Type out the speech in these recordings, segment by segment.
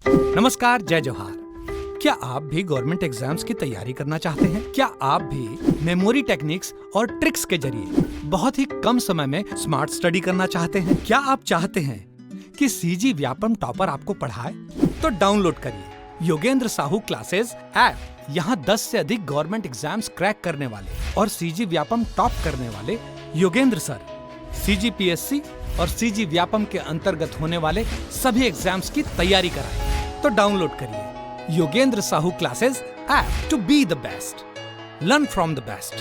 नमस्कार, जय जोहार। क्या आप भी गवर्नमेंट एग्जाम्स की तैयारी करना चाहते हैं? क्या आप भी मेमोरी टेक्निक्स और ट्रिक्स के जरिए बहुत ही कम समय में स्मार्ट स्टडी करना चाहते हैं? क्या आप चाहते हैं कि सीजी व्यापम टॉपर आपको पढ़ाए? तो डाउनलोड करिए योगेंद्र साहू क्लासेस ऐप। यहाँ 10 से अधिक गवर्नमेंट एग्जाम्स क्रैक करने वाले और सीजी व्यापम टॉप करने वाले योगेंद्र सर सीजीपीएससी और सीजी व्यापम के अंतर्गत होने वाले सभी एग्जाम्स की तैयारी कराएं। तो डाउनलोड करिए Yogendra Sahu classes app to be the best, learn from the best.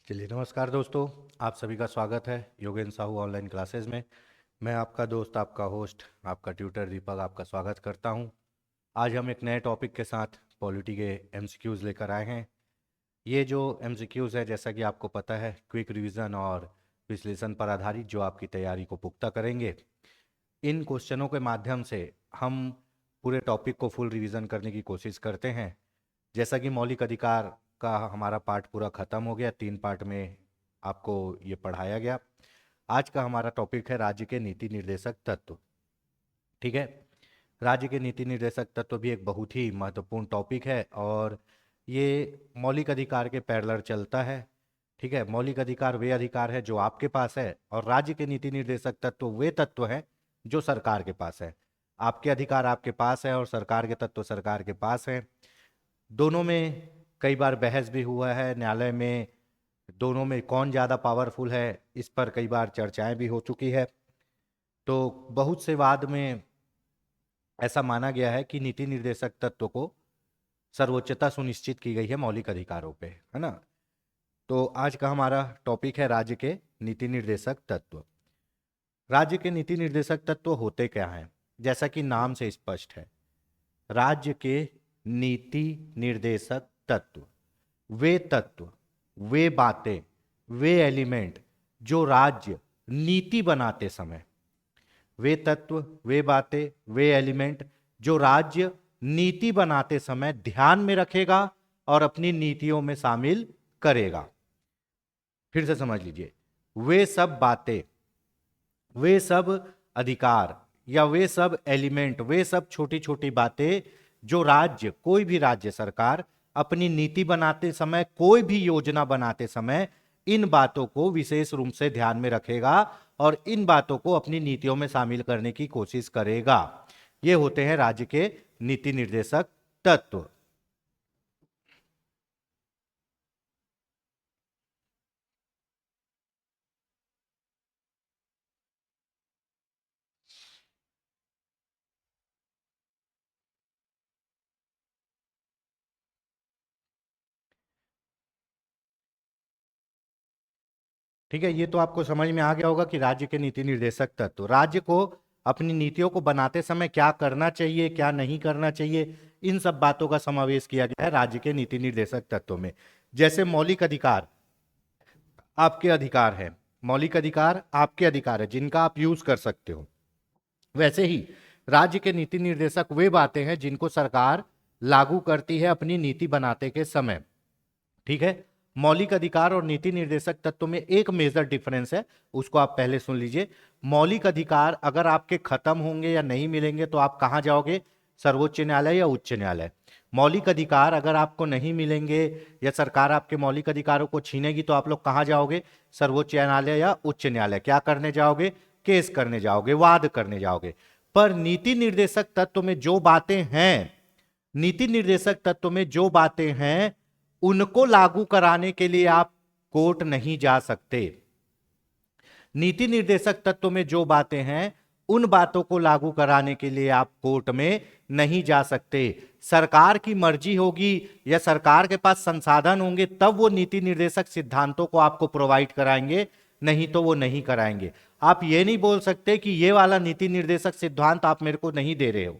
चलिए, नमस्कार दोस्तों, आप सभी का स्वागत है योगेंद्र साहू ऑनलाइन क्लासेस में। मैं आपका दोस्त, आपका होस्ट, आपका ट्यूटर दीपक आपका स्वागत करता हूं। आज हम एक नए टॉपिक के साथ पॉलिटी के एमसीक्यूज़ लेकर आए हैं। ये जो एमसीक्यूज़ है, जैसा कि आपको पता है, क्विक रिवीजन और विश्लेषण पर आधारित, जो आपकी तैयारी को पुख्ता करेंगे। इन क्वेश्चनों के माध्यम से हम पूरे टॉपिक को फुल रिवीजन करने की कोशिश करते हैं। जैसा कि मौलिक अधिकार का हमारा पार्ट पूरा ख़त्म हो गया, 3 पार्ट में आपको ये पढ़ाया गया। आज का हमारा टॉपिक है राज्य के नीति निर्देशक तत्व। ठीक है, राज्य के नीति निर्देशक तत्व भी एक बहुत ही महत्वपूर्ण टॉपिक है और ये मौलिक अधिकार के पैरेलल चलता है। ठीक है, मौलिक अधिकार वे अधिकार है जो आपके पास है और राज्य के नीति निर्देशक तत्व वे तत्व हैं जो सरकार के पास है। आपके अधिकार आपके पास है और सरकार के तत्व सरकार के पास है। दोनों में कई बार बहस भी हुआ है न्यायालय में, दोनों में कौन ज़्यादा पावरफुल है, इस पर कई बार चर्चाएं भी हो चुकी है। तो बहुत से वाद में ऐसा माना गया है कि नीति निर्देशक तत्व को सर्वोच्चता सुनिश्चित की गई है मौलिक अधिकारों पे, है ना। तो आज का हमारा टॉपिक है राज्य के नीति निर्देशक तत्व। राज्य के नीति निर्देशक तत्व होते क्या हैं? जैसा कि नाम से स्पष्ट है, राज्य के नीति निर्देशक तत्व वे बातें, वे एलिमेंट जो राज्य नीति बनाते समय, वे तत्व, वे बातें, वे एलिमेंट जो राज्य नीति बनाते समय ध्यान में रखेगा और अपनी नीतियों में शामिल करेगा। फिर से समझ लीजिए, वे सब बातें, वे सब अधिकार या वे सब एलिमेंट, वे सब छोटी छोटी बातें जो राज्य, कोई भी राज्य सरकार अपनी नीति बनाते समय, कोई भी योजना बनाते समय इन बातों को विशेष रूप से ध्यान में रखेगा और इन बातों को अपनी नीतियों में शामिल करने की कोशिश करेगा। ये होते हैं राज्य के नीति निर्देशक तत्व। ठीक है, ये तो आपको समझ में आ गया होगा कि राज्य के नीति निर्देशक तत्व, राज्य को अपनी नीतियों को बनाते समय क्या करना चाहिए, क्या नहीं करना चाहिए, इन सब बातों का समावेश किया गया है राज्य के नीति निर्देशक तत्वों में। जैसे मौलिक अधिकार आपके अधिकार है, मौलिक अधिकार आपके अधिकार है जिनका आप यूज कर सकते हो, वैसे ही राज्य के नीति निर्देशक वे बातें हैं जिनको सरकार लागू करती है अपनी नीति बनाते के समय। ठीक है, मौलिक अधिकार और नीति निर्देशक तत्व में एक मेजर डिफरेंस है, उसको आप पहले सुन लीजिए। मौलिक अधिकार अगर आपके खत्म होंगे या नहीं मिलेंगे तो आप कहां जाओगे? सर्वोच्च न्यायालय या उच्च न्यायालय। मौलिक अधिकार अगर आपको नहीं मिलेंगे या सरकार आपके मौलिक अधिकारों को छीनेगी तो आप लोग कहां जाओगे? सर्वोच्च न्यायालय या उच्च न्यायालय। क्या करने जाओगे? केस करने जाओगे, वाद करने जाओगे। पर नीति निर्देशक तत्व में जो बातें हैं, नीति निर्देशक तत्व में जो बातें हैं उनको लागू कराने के लिए आप कोर्ट नहीं जा सकते। नीति निर्देशक तत्व में जो बातें हैं उन बातों को लागू कराने के लिए आप कोर्ट में नहीं जा सकते। सरकार की मर्जी होगी या सरकार के पास संसाधन होंगे तब वो नीति निर्देशक सिद्धांतों को आपको प्रोवाइड कराएंगे, नहीं तो वो नहीं कराएंगे। आप ये नहीं बोल सकते कि ये वाला नीति निर्देशक सिद्धांत आप मेरे को नहीं दे रहे हो।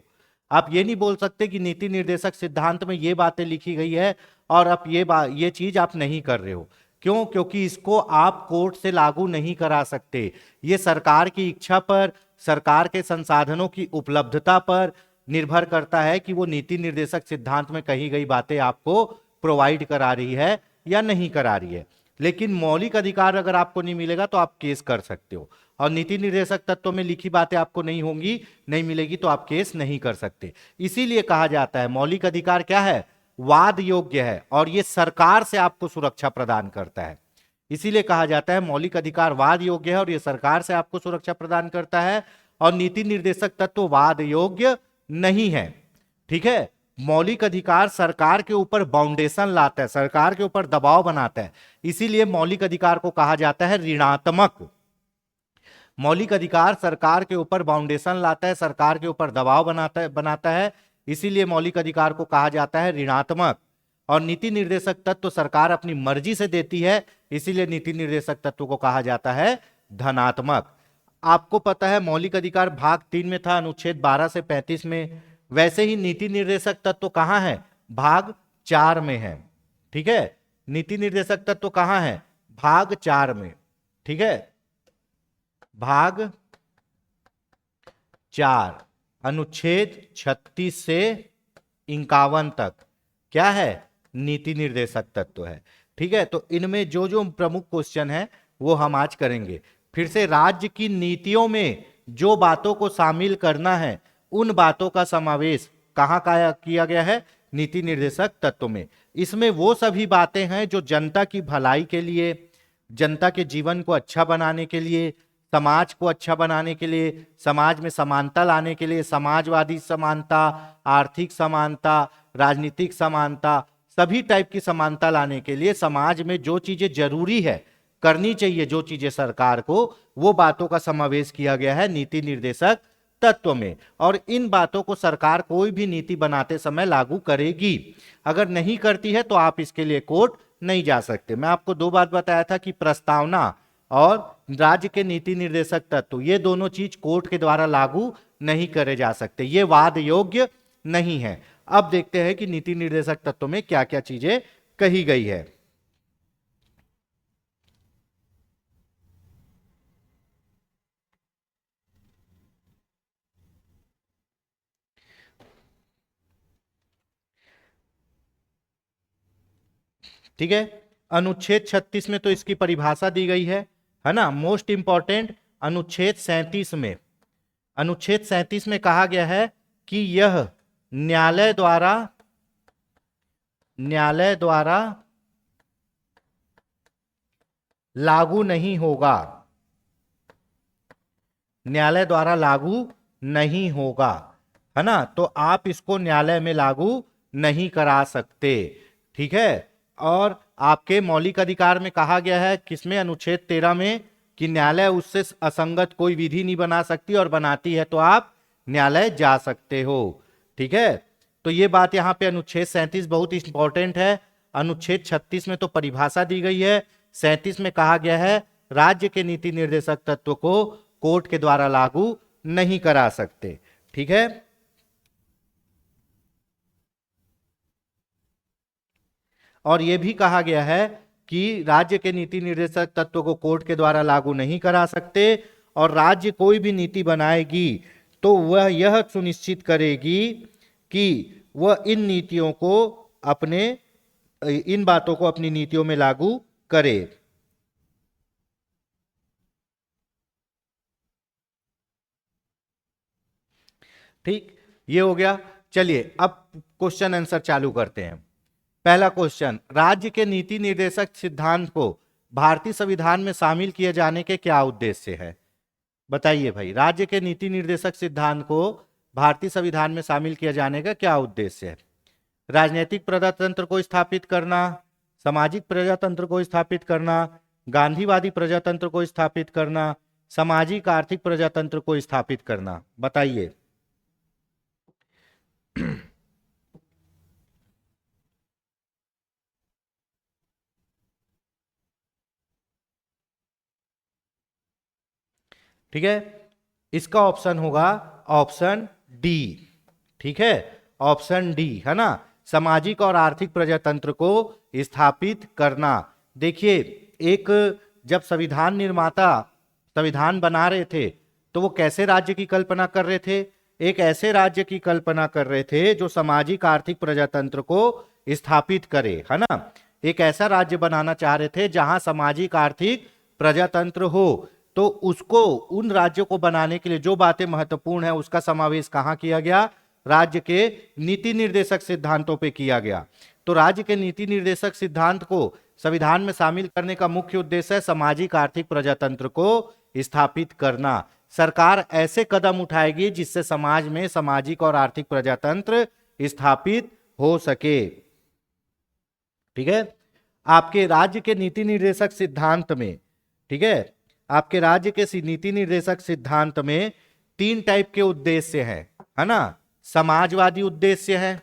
आप ये नहीं बोल सकते कि नीति निर्देशक सिद्धांत में ये बातें लिखी गई है और आप ये चीज आप नहीं कर रहे हो। क्यों? क्योंकि इसको आप कोर्ट से लागू नहीं करा सकते। ये सरकार की इच्छा पर, सरकार के संसाधनों की उपलब्धता पर निर्भर करता है कि वो नीति निर्देशक सिद्धांत में कही गई बातें आपको प्रोवाइड करा रही है या नहीं करा रही है। लेकिन मौलिक अधिकार अगर आपको नहीं मिलेगा तो आप केस कर सकते हो, और नीति निर्देशक तत्वों में लिखी बातें आपको नहीं होंगी, नहीं मिलेगी तो आप केस नहीं कर सकते। इसीलिए कहा जाता है मौलिक अधिकार क्या है, वाद योग्य है, और ये सरकार से आपको सुरक्षा प्रदान करता है। इसीलिए कहा जाता है मौलिक अधिकार वाद योग्य है और ये सरकार से आपको सुरक्षा प्रदान करता है, और नीति निर्देशक तत्व वाद योग्य नहीं है। ठीक है, मौलिक अधिकार सरकार के ऊपर बाउंडेशन लाता है, सरकार के ऊपर दबाव बनाता है, इसीलिए मौलिक अधिकार को कहा जाता है ऋणात्मक। मौलिक अधिकार सरकार के ऊपर बाउंडेशन लाता है, सरकार के ऊपर दबाव बनाता है, इसीलिए मौलिक अधिकार को कहा जाता है ऋणात्मक। और नीति निर्देशक तत्व सरकार अपनी मर्जी से देती है, इसीलिए नीति निर्देशक तत्व को कहा जाता है धनात्मक। आपको पता है मौलिक अधिकार भाग 3 में था, अनुच्छेद 12 से 35 में, वैसे ही नीति निर्देशक तत्व कहां है, भाग 4 में है। ठीक है, नीति निर्देशक तत्व कहां है, भाग 4 में। ठीक है, भाग 4 अनुच्छेद 36 से 51 तक क्या है, नीति निर्देशक तत्व है। ठीक है, तो इनमें जो जो प्रमुख क्वेश्चन है वो हम आज करेंगे। फिर से राज्य की नीतियों में जो बातों को शामिल करना है उन बातों का समावेश कहां का किया गया है, नीति निर्देशक तत्व में। इसमें वो सभी बातें हैं जो जनता की भलाई के लिए, जनता के जीवन को अच्छा बनाने के लिए, समाज को अच्छा बनाने के लिए, समाज में समानता लाने के लिए, समाजवादी समानता, आर्थिक समानता, राजनीतिक समानता, सभी टाइप की समानता लाने के लिए समाज में जो चीजें जरूरी है करनी चाहिए, जो चीजें सरकार को, वो बातों का समावेश किया गया है नीति निर्देशक तत्व में। और इन बातों को सरकार कोई भी नीति बनाते समय लागू करेगी, अगर नहीं करती है तो आप इसके लिए कोर्ट नहीं जा सकते। मैं आपको 2 बात बताया था कि प्रस्तावना और राज्य के नीति निर्देशक तत्व, ये दोनों चीज कोर्ट के द्वारा लागू नहीं करे जा सकते, ये वाद योग्य नहीं है। अब देखते हैं कि नीति निर्देशक तत्व में क्या क्या चीजें कही गई है। ठीक है, अनुच्छेद 36 में तो इसकी परिभाषा दी गई है ना। मोस्ट इंपॉर्टेंट अनुच्छेद 37 में, अनुच्छेद 37 में कहा गया है कि यह न्यायालय द्वारा लागू नहीं होगा, न्यायालय द्वारा लागू नहीं होगा, है ना। तो आप इसको न्यायालय में लागू नहीं करा सकते। ठीक है, और आपके मौलिक अधिकार में कहा गया है किसमें, अनुच्छेद 13 में, कि न्यायालय उससे असंगत कोई विधि नहीं बना सकती, और बनाती है तो आप न्यायालय जा सकते हो। ठीक है, तो ये बात यहां पे अनुच्छेद 37 बहुत इंपॉर्टेंट है। अनुच्छेद 36 में तो परिभाषा दी गई है, 37 में कहा गया है राज्य के नीति निर्देशक तत्व को कोर्ट के द्वारा लागू नहीं करा सकते। ठीक है, और यह भी कहा गया है कि राज्य के नीति निर्देशक तत्व को कोर्ट के द्वारा लागू नहीं करा सकते, और राज्य कोई भी नीति बनाएगी तो वह यह सुनिश्चित करेगी कि वह इन नीतियों को इन बातों को अपनी नीतियों में लागू करे। ठीक, ये हो गया। चलिए अब क्वेश्चन आंसर चालू करते हैं। पहला क्वेश्चन, राज्य के नीति निर्देशक सिद्धांत को भारतीय संविधान में शामिल किए जाने के क्या उद्देश्य है, बताइए भाई। राज्य के नीति निर्देशक सिद्धांत को भारतीय संविधान में शामिल किए जाने का क्या उद्देश्य है? राजनीतिक प्रजातंत्र को स्थापित करना, सामाजिक प्रजातंत्र को स्थापित करना, गांधीवादी प्रजातंत्र को स्थापित करना, सामाजिक आर्थिक प्रजातंत्र को स्थापित करना, बताइए। ठीक है, इसका ऑप्शन होगा ऑप्शन डी। ठीक है, ऑप्शन डी, है ना, सामाजिक और आर्थिक प्रजातंत्र को स्थापित करना। देखिए, एक जब संविधान निर्माता संविधान बना रहे थे तो वो कैसे राज्य की कल्पना कर रहे थे? एक ऐसे राज्य की कल्पना कर रहे थे जो सामाजिक आर्थिक प्रजातंत्र को स्थापित करे, है ना। एक ऐसा राज्य बनाना चाह रहे थे जहां सामाजिक आर्थिक प्रजातंत्र हो। तो उसको, उन राज्यों को बनाने के लिए जो बातें महत्वपूर्ण है उसका समावेश कहां किया गया? राज्य के नीति निर्देशक सिद्धांतों पे किया गया। तो राज्य के नीति निर्देशक सिद्धांत को संविधान में शामिल करने का मुख्य उद्देश्य है सामाजिक आर्थिक प्रजातंत्र को स्थापित करना। सरकार ऐसे कदम उठाएगी जिससे समाज में सामाजिक और आर्थिक प्रजातंत्र स्थापित हो सके। ठीक है। आपके राज्य के नीति निर्देशक सिद्धांत में, ठीक है, आपके राज्य के नीति निर्देशक सिद्धांत में 3 टाइप के उद्देश्य हैं, है ना। समाजवादी उद्देश्य है,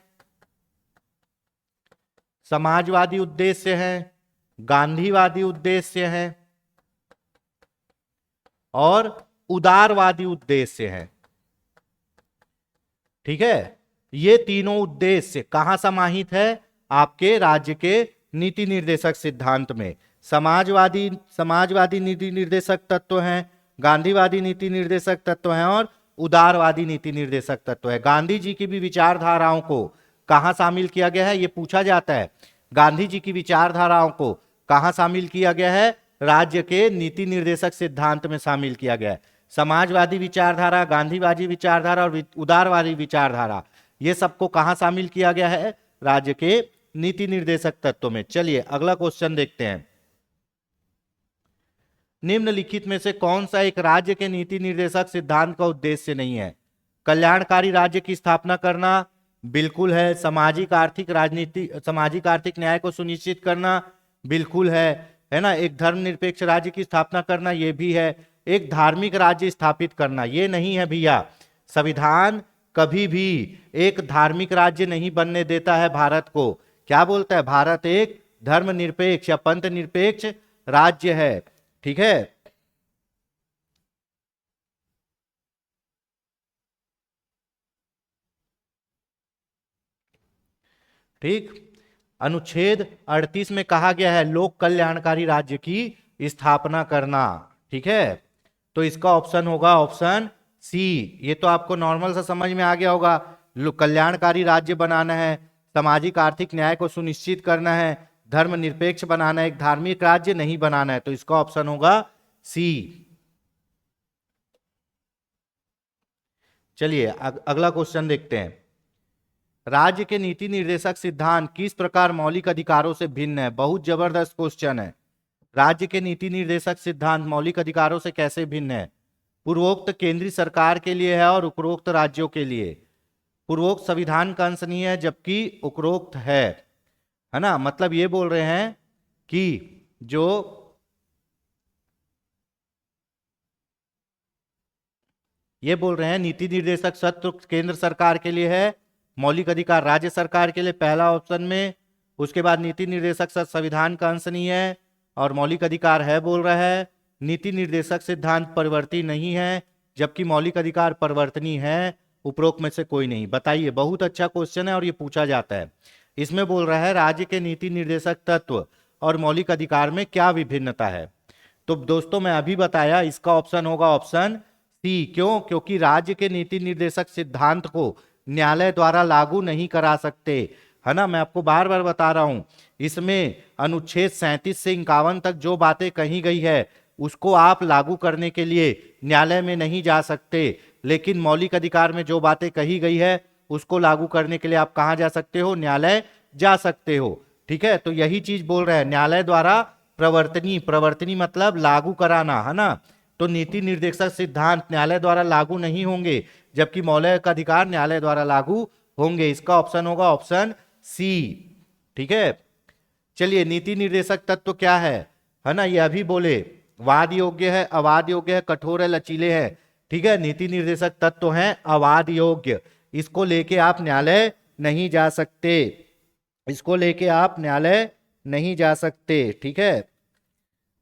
समाजवादी उद्देश्य है, गांधीवादी उद्देश्य है और उदारवादी उद्देश्य है। ठीक है। ये तीनों उद्देश्य कहां समाहित है? आपके राज्य के नीति निर्देशक सिद्धांत में। समाजवादी नीति निर्देशक तत्व हैं, गांधीवादी नीति निर्देशक तत्व हैं और उदारवादी नीति निर्देशक तत्व है। गांधी जी की भी विचारधाराओं को कहां शामिल किया गया है? ये पूछा जाता है। गांधी जी की विचारधाराओं को कहां शामिल किया गया है? राज्य के नीति निर्देशक सिद्धांत में शामिल किया गया है। समाजवादी विचारधारा, गांधीवादी विचारधारा और उदारवादी विचारधारा, ये सबको कहां शामिल किया गया है? राज्य के नीति निर्देशक तत्व में। चलिए अगला क्वेश्चन देखते हैं। निम्नलिखित में से कौन सा एक राज्य के नीति निर्देशक सिद्धांत का उद्देश्य नहीं है? कल्याणकारी राज्य की स्थापना करना, बिल्कुल है। सामाजिक आर्थिक न्याय को सुनिश्चित करना, बिल्कुल है ना। एक धर्मनिरपेक्ष राज्य की स्थापना करना, यह भी है। एक धार्मिक राज्य स्थापित करना, यह नहीं है भैया। संविधान कभी भी एक धार्मिक राज्य नहीं बनने देता है भारत को। क्या बोलता है? भारत एक धर्मनिरपेक्ष या पंथ निरपेक्ष राज्य है। ठीक है। ठीक। अनुच्छेद 38 में कहा गया है लोक कल्याणकारी राज्य की स्थापना करना। ठीक है। तो इसका ऑप्शन होगा ऑप्शन सी। ये तो आपको नॉर्मल सा समझ में आ गया होगा। कल्याणकारी राज्य बनाना है, सामाजिक आर्थिक न्याय को सुनिश्चित करना है, धर्मनिरपेक्ष बनाना है, एक धार्मिक राज्य नहीं बनाना है। तो इसका ऑप्शन होगा सी। चलिए अगला क्वेश्चन देखते हैं। राज्य के नीति निर्देशक सिद्धांत किस प्रकार मौलिक अधिकारों से भिन्न है? बहुत जबरदस्त क्वेश्चन है। राज्य के नीति निर्देशक सिद्धांत मौलिक अधिकारों से कैसे भिन्न है? पूर्वोक्त केंद्रीय सरकार के लिए है और उपरोक्त राज्यों के लिए। पूर्वोक्त संविधान का अंश नहीं है जबकि उपरोक्त है ना। मतलब ये बोल रहे हैं कि जो ये बोल रहे हैं नीति निर्देशक सत्व केंद्र सरकार के लिए है, मौलिक अधिकार राज्य सरकार के लिए, पहला ऑप्शन में। उसके बाद नीति निर्देशक संविधान का अंश नहीं है और मौलिक अधिकार है बोल रहा है। नीति निर्देशक सिद्धांत परिवर्ती नहीं है जबकि मौलिक अधिकार परिवर्तनीय है। उपरोक्त में से कोई नहीं। बताइए, बहुत अच्छा क्वेश्चन है और ये पूछा जाता है। इसमें बोल रहा है राज्य के नीति निर्देशक तत्व और मौलिक अधिकार में क्या विभिन्नता है। तो दोस्तों मैं अभी बताया, इसका ऑप्शन होगा ऑप्शन सी। क्यों? क्योंकि राज्य के नीति निर्देशक सिद्धांत को न्यायालय द्वारा लागू नहीं करा सकते, है ना। मैं आपको बार बार बता रहा हूं, इसमें अनुच्छेद 37 से 51 तक जो बातें कही गई है उसको आप लागू करने के लिए न्यायालय में नहीं जा सकते। लेकिन मौलिक अधिकार में जो बातें कही गई है उसको लागू करने के लिए आप कहां जा सकते हो? न्यायालय जा सकते हो। ठीक है। तो यही चीज बोल रहे हैं, न्यायालय द्वारा प्रवर्तनी मतलब लागू कराना, है ना। तो नीति निर्देशक सिद्धांत न्यायालय द्वारा लागू नहीं होंगे जबकि मौलिक अधिकार न्यायालय द्वारा लागू होंगे। इसका ऑप्शन होगा ऑप्शन सी। ठीक है। चलिए, नीति निर्देशक तत्व क्या है ना। ये अभी बोले, वाद योग्य है, अवाद योग्य है, कठोर है, लचीले है। ठीक है। नीति निर्देशक तत्व है अवाद योग्य। इसको लेके आप न्यायालय नहीं जा सकते, इसको लेके आप न्यायालय नहीं जा सकते। ठीक है।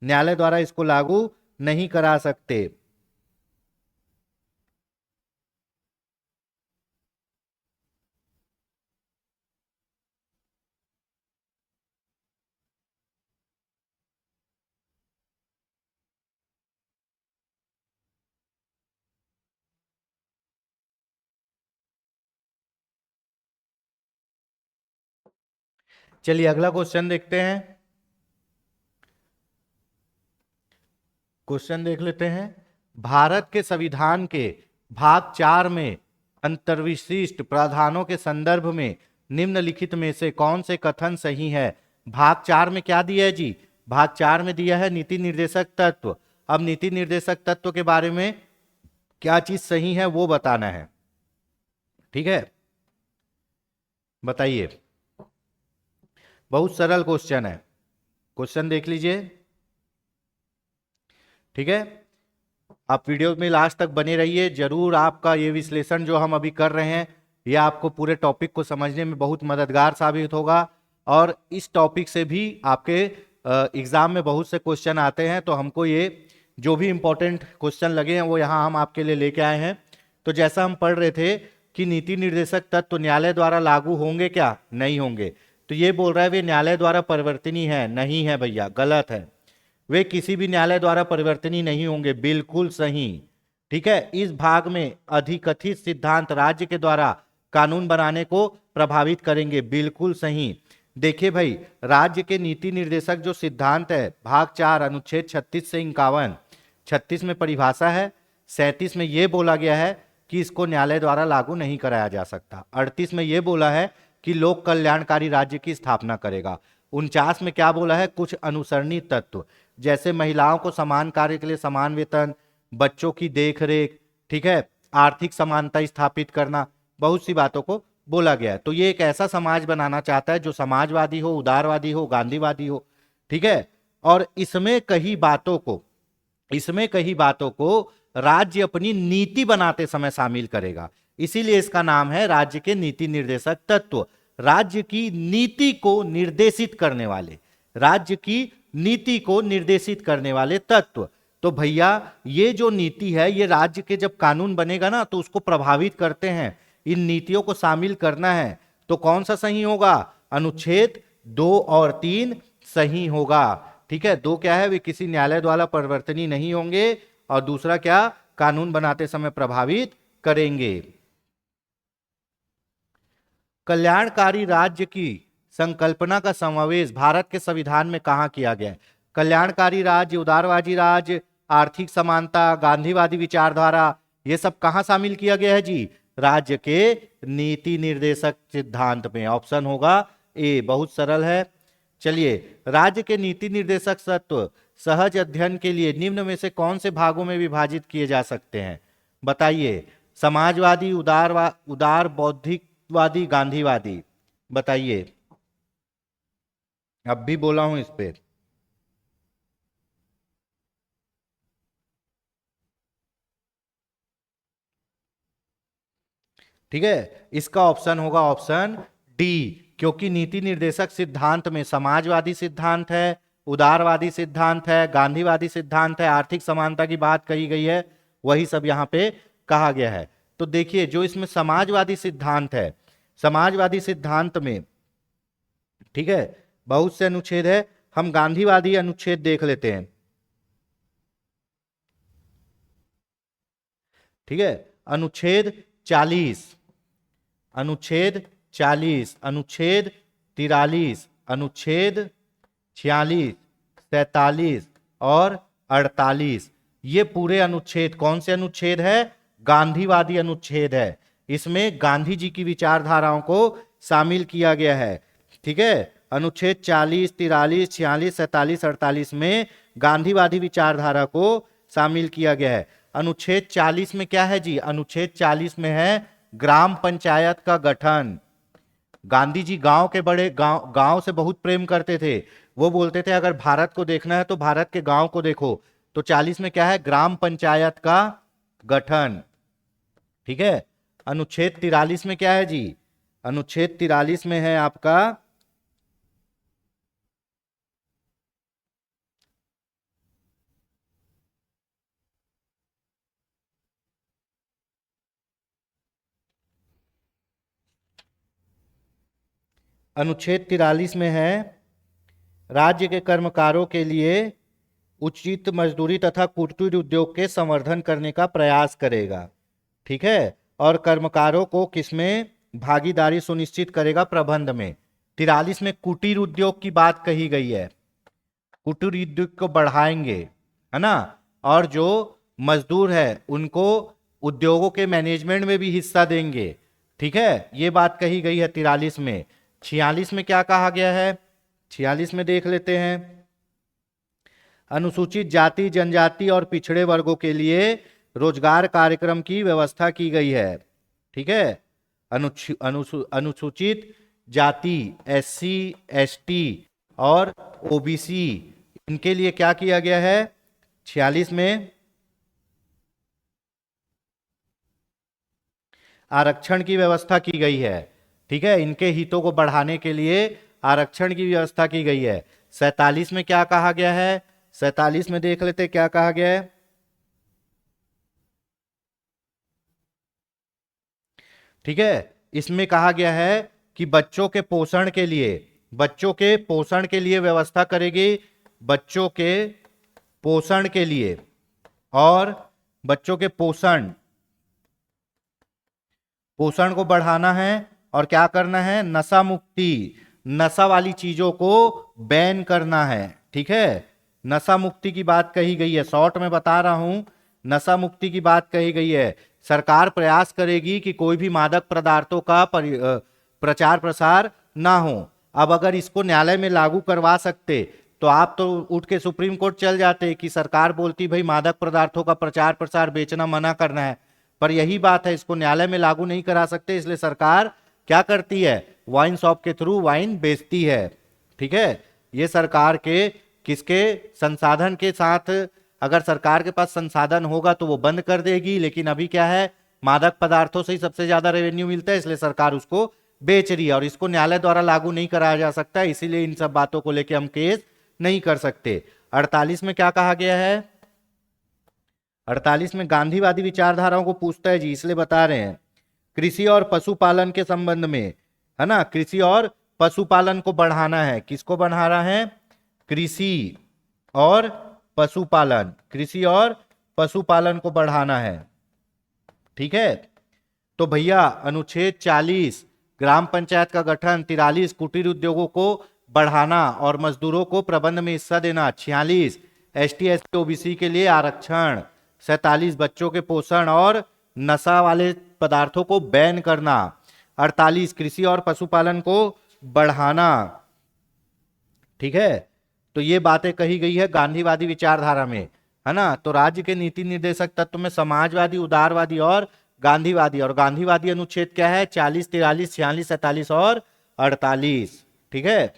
न्यायालय द्वारा इसको लागू नहीं करा सकते। चलिए अगला क्वेश्चन देखते हैं। क्वेश्चन देख लेते हैं। भारत के संविधान के भाग 4 में अंतर्विशिष्ट प्रावधानों के संदर्भ में निम्नलिखित में से कौन से कथन सही है? भाग 4 में क्या दिया है जी? भाग 4 में दिया है नीति निर्देशक तत्व। अब नीति निर्देशक तत्व के बारे में क्या चीज सही है वो बताना है। ठीक है, बताइए। बहुत सरल क्वेश्चन है, क्वेश्चन देख लीजिए। ठीक है, आप वीडियो में लास्ट तक बने रहिए। जरूर आपका ये विश्लेषण जो हम अभी कर रहे हैं ये आपको पूरे टॉपिक को समझने में बहुत मददगार साबित होगा। और इस टॉपिक से भी आपके एग्जाम में बहुत से क्वेश्चन आते हैं, तो हमको ये जो भी इंपॉर्टेंट क्वेश्चन लगे हैं वो यहाँ हम आपके लिए लेके आए हैं। तो जैसा हम पढ़ रहे थे कि नीति निर्देशक तत्व न्यायालय द्वारा लागू होंगे क्या? नहीं होंगे। तो ये बोल रहा है वे न्यायालय द्वारा परिवर्तनीय है। नहीं है भैया, गलत है। वे किसी भी न्यायालय द्वारा परिवर्तनीय नहीं होंगे। बिल्कुल सही। ठीक है, इस भाग में अधिकथित सिद्धांत राज्य के द्वारा कानून बनाने को प्रभावित करेंगे। बिल्कुल सही। देखिए भाई, राज्य के नीति निर्देशक जो सिद्धांत है भाग 4 अनुच्छेद 36 से 51, 36 में परिभाषा है, 37 में यह बोला गया है कि इसको न्यायालय द्वारा लागू नहीं कराया जा सकता, 38 में यह बोला है कि लोक कल्याणकारी राज्य की स्थापना करेगा, 49 में क्या बोला है? कुछ अनुसरणीय तत्व जैसे महिलाओं को समान कार्य के लिए समान वेतन, बच्चों की देखरेख, ठीक है, आर्थिक समानता स्थापित करना, बहुत सी बातों को बोला गया है। तो ये एक ऐसा समाज बनाना चाहता है जो समाजवादी हो, उदारवादी हो, गांधीवादी हो। ठीक है, और इसमें कई बातों को राज्य अपनी नीति बनाते समय शामिल करेगा। इसीलिए इसका नाम है राज्य के नीति निर्देशक तत्व। राज्य की नीति को निर्देशित करने वाले, राज्य की नीति को निर्देशित करने वाले तत्व। तो भैया ये जो नीति है ये राज्य के जब कानून बनेगा ना तो उसको प्रभावित करते हैं, इन नीतियों को शामिल करना है। तो कौन सा सही होगा? अनुच्छेद 2 और 3 सही होगा। ठीक है, 2 क्या है? वे किसी न्यायालय द्वारा परिवर्तनीय नहीं होंगे, और दूसरा क्या? कानून बनाते समय प्रभावित करेंगे। कल्याणकारी राज्य की संकल्पना का समावेश भारत के संविधान में कहां किया गया है? कल्याणकारी राज्य, उदारवादी राज्य, आर्थिक समानता, गांधीवादी विचारधारा, ये सब कहां शामिल किया गया है जी? राज्य के नीति निर्देशक सिद्धांत में। ऑप्शन होगा ए। बहुत सरल है। चलिए, राज्य के नीति निर्देशक तत्व सहज अध्ययन के लिए निम्न में से कौन से भागों में विभाजित किए जा सकते हैं? बताइए। समाजवादी, उदार बौद्धिकवादी, गांधीवादी, बताइए। अब भी बोला हूं इस पे। ठीक है, इसका ऑप्शन होगा ऑप्शन डी, क्योंकि नीति निर्देशक सिद्धांत में समाजवादी सिद्धांत है, उदारवादी सिद्धांत है, गांधीवादी सिद्धांत है, आर्थिक समानता की बात कही गई है, वही सब यहां पे कहा गया है। तो देखिए, जो इसमें समाजवादी सिद्धांत है, समाजवादी सिद्धांत में, ठीक है, बहुत से अनुच्छेद है। हम गांधीवादी अनुच्छेद देख लेते हैं। ठीक है, अनुच्छेद 40, अनुच्छेद 40, अनुच्छेद 43, अनुच्छेद 46, 47 और 48, ये पूरे अनुच्छेद कौन से अनुच्छेद है? गांधीवादी अनुच्छेद है। इसमें गांधी जी की विचारधाराओं को शामिल किया गया है। ठीक है, अनुच्छेद 40, 43, 46, 47, 48 में गांधीवादी विचारधारा को शामिल किया गया है। अनुच्छेद 40 में क्या है जी? अनुच्छेद 40 में है ग्राम पंचायत का गठन। गांधी जी गांव के बड़े गांव से बहुत प्रेम करते थे। वो बोलते थे अगर भारत को देखना है तो भारत के गांव को देखो। तो 40 में क्या है? ग्राम पंचायत का गठन। ठीक है, अनुच्छेद 43 में क्या है जी? अनुच्छेद 43 में है आपका अनुच्छेद 43 में है राज्य के कर्मकारों के लिए उचित मजदूरी तथा कुटीर उद्योग के संवर्धन करने का प्रयास करेगा। ठीक है, और कर्मकारों को किसमें भागीदारी सुनिश्चित करेगा? प्रबंध में। 43 में कुटीर उद्योग की बात कही गई है, कुटीर उद्योग को बढ़ाएंगे, है ना, और जो मजदूर है उनको उद्योगों के मैनेजमेंट में भी हिस्सा देंगे। ठीक है, ये बात कही गई है 43 में। 46 में क्या कहा गया है, 46 में देख लेते हैं। अनुसूचित जाति जनजाति और पिछड़े वर्गों के लिए रोजगार कार्यक्रम की व्यवस्था की गई है। ठीक है, अनुसूचित जाति SC ST और OBC इनके लिए क्या किया गया है 46 में, आरक्षण की व्यवस्था की गई है। ठीक है, इनके हितों को बढ़ाने के लिए आरक्षण की व्यवस्था की गई है। 47 में क्या कहा गया है, 47 में देख लेते क्या कहा गया है। ठीक है, इसमें कहा गया है कि बच्चों के पोषण के लिए व्यवस्था करेगी, बच्चों के पोषण के लिए, और बच्चों के पोषण को बढ़ाना है, और क्या करना है, नशा मुक्ति, नशा वाली चीजों को बैन करना है। ठीक है, नशा मुक्ति की बात कही गई है, शॉर्ट में बता रहा हूं, नशा मुक्ति की बात कही गई है। सरकार प्रयास करेगी कि कोई भी मादक पदार्थों का प्रचार प्रसार ना हो। अब अगर इसको न्यायालय में लागू करवा सकते तो आप तो उठ के सुप्रीम कोर्ट चल जाते कि सरकार बोलती भाई मादक पदार्थों का प्रचार प्रसार बेचना मना करना है, पर यही बात है, इसको न्यायालय में लागू नहीं करा सकते, इसलिए सरकार क्या करती है, वाइन शॉप के थ्रू वाइन बेचती है। ठीक है, ये सरकार के किसके संसाधन के साथ, अगर सरकार के पास संसाधन होगा तो वो बंद कर देगी, लेकिन अभी क्या है, मादक पदार्थों से ही सबसे ज्यादा रेवेन्यू मिलता है, इसलिए सरकार उसको बेच रही है, और इसको न्यायालय द्वारा लागू नहीं कराया जा सकता, इसीलिए इन सब बातों को लेकर हम केस नहीं कर सकते। 48 में क्या कहा गया है, 48 में गांधीवादी विचारधाराओं को पूछता है जी, इसलिए बता रहे हैं। कृषि और पशुपालन के संबंध में, है ना, कृषि और पशुपालन को बढ़ाना है, किसको बढ़ाना है, कृषि और पशुपालन, कृषि और पशुपालन को बढ़ाना है। ठीक है, तो भैया अनुच्छेद 40 ग्राम पंचायत का गठन, 43 कुटीर उद्योगों को बढ़ाना और मजदूरों को प्रबंध में हिस्सा देना, 46 ST SC OBC के लिए आरक्षण, 47 बच्चों के पोषण और नशा वाले पदार्थों को बैन करना, 48 कृषि और पशुपालन को बढ़ाना। ठीक है, तो ये बातें कही गई है गांधीवादी विचारधारा में, है ना। तो राज्य के नीति निर्देशक तत्व में समाजवादी, उदारवादी और गांधीवादी, और गांधीवादी अनुच्छेद क्या है, 40 43 46 47 और 48। ठीक है,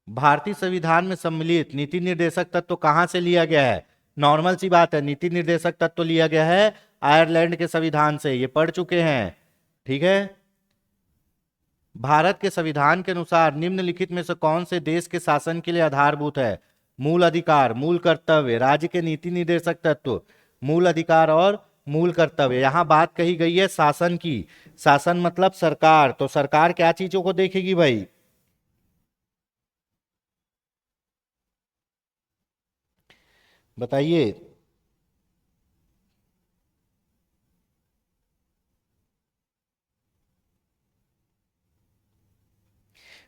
भारतीय संविधान में सम्मिलित नीति निर्देशक तत्व कहां से लिया गया है, नॉर्मल सी बात है, नीति निर्देशक तत्व लिया गया है आयरलैंड के संविधान से, ये पढ़ चुके हैं। ठीक है, भारत के संविधान के अनुसार निम्नलिखित में से कौन से देश के शासन के लिए आधारभूत है, मूल अधिकार, मूल कर्तव्य, राज्य के नीति निर्देशक तत्व, मूल अधिकार और मूल कर्तव्य। यहां बात कही गई है शासन की, शासन मतलब सरकार, तो सरकार क्या चीजों को देखेगी भाई, बताइए।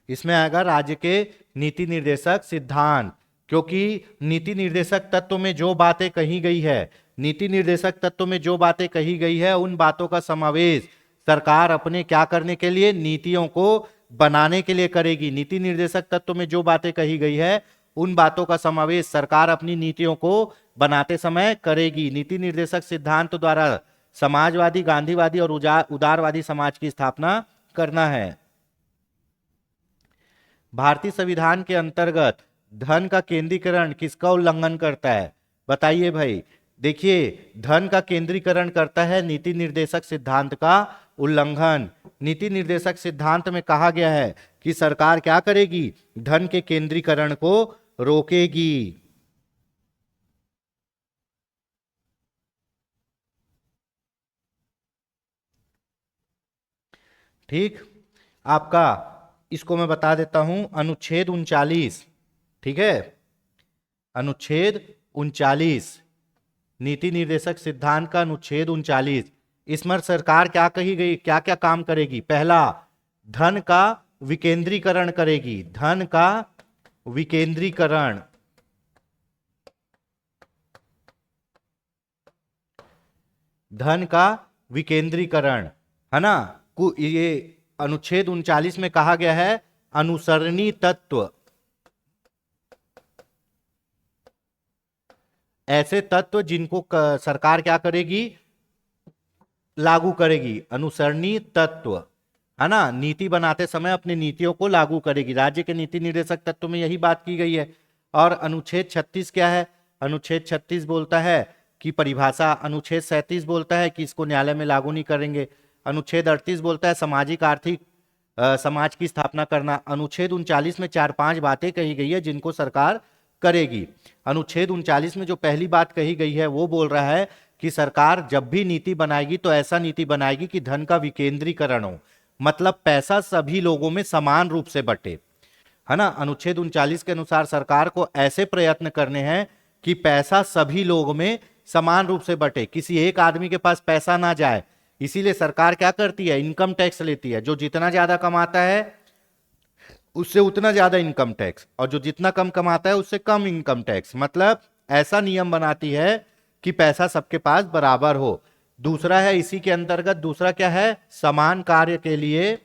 इसमें आएगा राज्य के नीति निर्देशक सिद्धांत, क्योंकि नीति निर्देशक तत्व में जो बातें कही गई है, नीति निर्देशक तत्व में जो बातें कही गई है उन बातों का समावेश सरकार अपने क्या करने के लिए, नीतियों को बनाने के लिए करेगी। नीति निर्देशक तत्व में जो बातें कही गई है उन बातों का समावेश सरकार अपनी नीतियों को बनाते समय करेगी। नीति निर्देशक सिद्धांत द्वारा समाजवादी, गांधीवादी और उदारवादी समाज की स्थापना करना है। भारतीय संविधान के अंतर्गत धन का केंद्रीकरण किसका उल्लंघन करता है, बताइए भाई। देखिए, धन का केंद्रीकरण करता है नीति निर्देशक सिद्धांत का उल्लंघन। नीति निर्देशक सिद्धांत में कहा गया है कि सरकार क्या करेगी, धन के केंद्रीकरण को रोकेगी। ठीक, आपका इसको मैं बता देता हूं, अनुच्छेद 39, ठीक है, अनुच्छेद 39 नीति निर्देशक सिद्धांत का अनुच्छेद 39 इसमें सरकार क्या कही गई, क्या क्या काम करेगी? पहला, धन का विकेंद्रीकरण करेगी, धन का विकेंद्रीकरण, धन का विकेंद्रीकरण, है ना। ये अनुच्छेद 39 में कहा गया है अनुसरणी तत्व, ऐसे तत्व जिनको सरकार क्या करेगी, लागू करेगी, अनुसरणी तत्व, है ना। नीति बनाते समय अपनी नीतियों को लागू करेगी। राज्य के नीति निर्देशक तत्व में यही बात की गई है। और अनुच्छेद 36 क्या है? अनुच्छेद 36 बोलता है कि परिभाषा, अनुच्छेद 37 बोलता है कि इसको न्यायालय में लागू नहीं करेंगे, अनुच्छेद 38 बोलता है सामाजिक आर्थिक समाज की स्थापना करना। अनुच्छेद 39 में 4-5 बातें कही गई है जिनको सरकार करेगी। अनुच्छेद 39 में जो पहली बात कही गई है वो बोल रहा है कि सरकार जब भी नीति बनाएगी तो ऐसा नीति बनाएगी कि धन का विकेंद्रीकरण हो, मतलब पैसा सभी लोगों में समान रूप से बटे, है ना। अनुच्छेद 39 के अनुसार सरकार को ऐसे प्रयत्न करने हैं कि पैसा सभी लोगों में समान रूप से बटे, किसी एक आदमी के पास पैसा ना जाए। इसीलिए सरकार क्या करती है, इनकम टैक्स लेती है। जो जितना ज्यादा कमाता है उससे उतना ज्यादा इनकम टैक्स, और जो जितना कम कमाता है उससे कम इनकम टैक्स, मतलब ऐसा नियम बनाती है कि पैसा सबके पास बराबर हो। दूसरा है इसी के अंतर्गत, दूसरा क्या है, समान कार्य के लिए,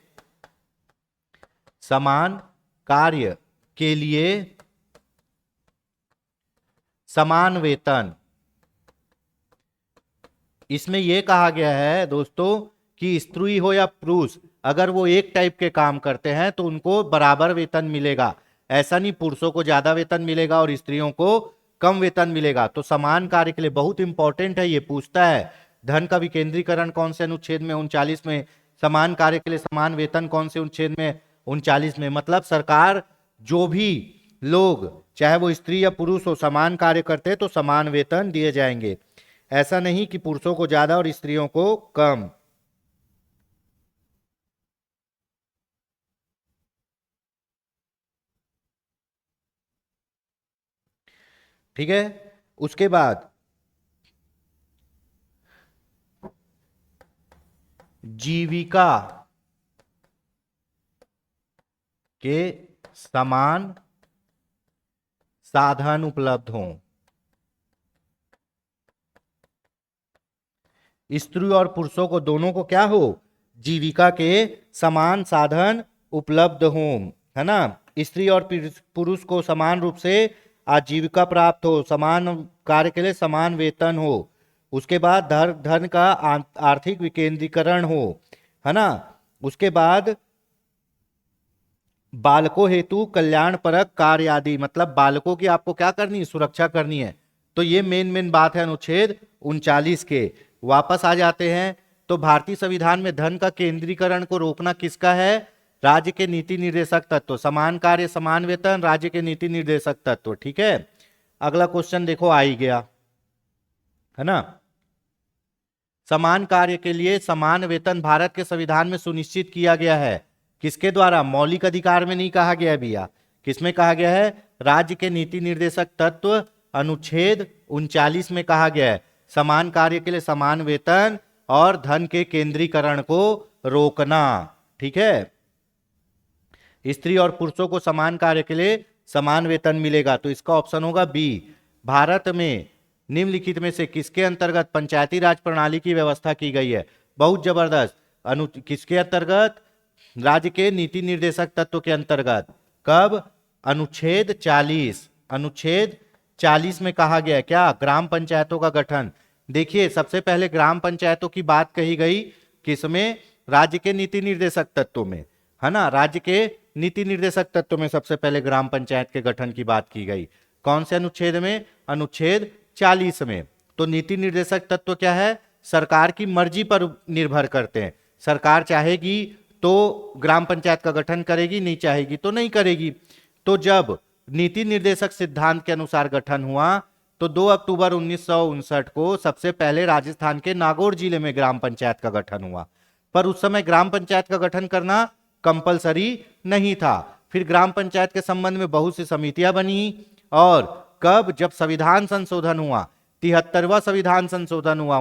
समान कार्य के लिए समान वेतन। इसमें यह कहा गया है दोस्तों कि स्त्री हो या पुरुष, अगर वो एक टाइप के काम करते हैं तो उनको बराबर वेतन मिलेगा। ऐसा नहीं पुरुषों को ज्यादा वेतन मिलेगा और स्त्रियों को कम वेतन मिलेगा। तो समान कार्य के लिए बहुत इंपॉर्टेंट है, ये पूछता है धन का विकेंद्रीकरण कौन से अनुच्छेद में, 39 में। समान कार्य के लिए समान वेतन कौन से अनुच्छेद में, 39 में। मतलब सरकार जो भी लोग, चाहे वो स्त्री या पुरुष हो, समान कार्य करते हैं तो समान वेतन दिए जाएंगे। ऐसा नहीं कि पुरुषों को ज्यादा और स्त्रियों को कम। ठीक है। उसके बाद जीविका के समान साधन उपलब्ध हों। स्त्री और पुरुषों को दोनों को क्या हो, जीविका के समान साधन उपलब्ध हों, है ना। स्त्री और पुरुष को समान रूप से आजीविका प्राप्त हो, समान कार्य के लिए समान वेतन हो। उसके बाद धन का आर्थिक विकेंद्रीकरण हो, है ना। उसके बाद बालकों हेतु कल्याणपरक कार्य आदि, मतलब बालकों की आपको क्या करनी है, सुरक्षा करनी है। तो ये मेन बात है अनुच्छेद 39 के। वापस आ जाते हैं तो भारतीय संविधान में धन का केंद्रीकरण को रोकना किसका है, राज्य के नीति निर्देशक तत्व। समान कार्य समान वेतन, राज्य के नीति निर्देशक तत्व। ठीक है। अगला क्वेश्चन देखो आ ही गया, है ना। समान कार्य के लिए समान वेतन भारत के संविधान में सुनिश्चित किया गया है। किसके द्वारा, मौलिक अधिकार में नहीं कहा गया भैया, किसमें कहा गया है, राज्य के नीति निर्देशक तत्व अनुच्छेद 39 में कहा गया है। समान कार्य के लिए समान वेतन और धन के केंद्रीकरण को रोकना। ठीक है। स्त्री और पुरुषों को समान कार्य के लिए समान वेतन मिलेगा, तो इसका ऑप्शन होगा बी। भारत में निम्नलिखित में से किसके अंतर्गत पंचायती राज प्रणाली की व्यवस्था की गई है? बहुत जबरदस्त। किसके अंतर्गत, राज्य के नीति निर्देशक तत्व के अंतर्गत। कब, अनुच्छेद 40। अनुच्छेद 40 में कहा गया क्या, ग्राम पंचायतों का गठन। देखिए सबसे पहले ग्राम पंचायतों की बात कही गई किसमें, राज्य के नीति निर्देशक तत्व में, है ना। राज्य के नीति निर्देशक तत्व में सबसे पहले ग्राम पंचायत के गठन की बात की गई। कौन से अनुच्छेद में, अनुच्छेद 40 में। तो नीति निर्देशक तत्व क्या है, सरकार की मर्जी पर निर्भर करते हैं। सरकार चाहेगी तो ग्राम पंचायत का गठन करेगी, नहीं चाहेगी तो नहीं करेगी। तो जब नीति निर्देशक सिद्धांत के अनुसार गठन हुआ तो 2 अक्टूबर 1959 को सबसे पहले राजस्थान के नागौर जिले में ग्राम पंचायत का गठन हुआ। पर उस समय ग्राम पंचायत का गठन करना कंपलसरी नहीं था। फिर ग्राम पंचायत के संबंध में बहुत सी समितियां बनी, और कब, जब संविधान संशोधन हुआ, 73वां संविधान संशोधन हुआ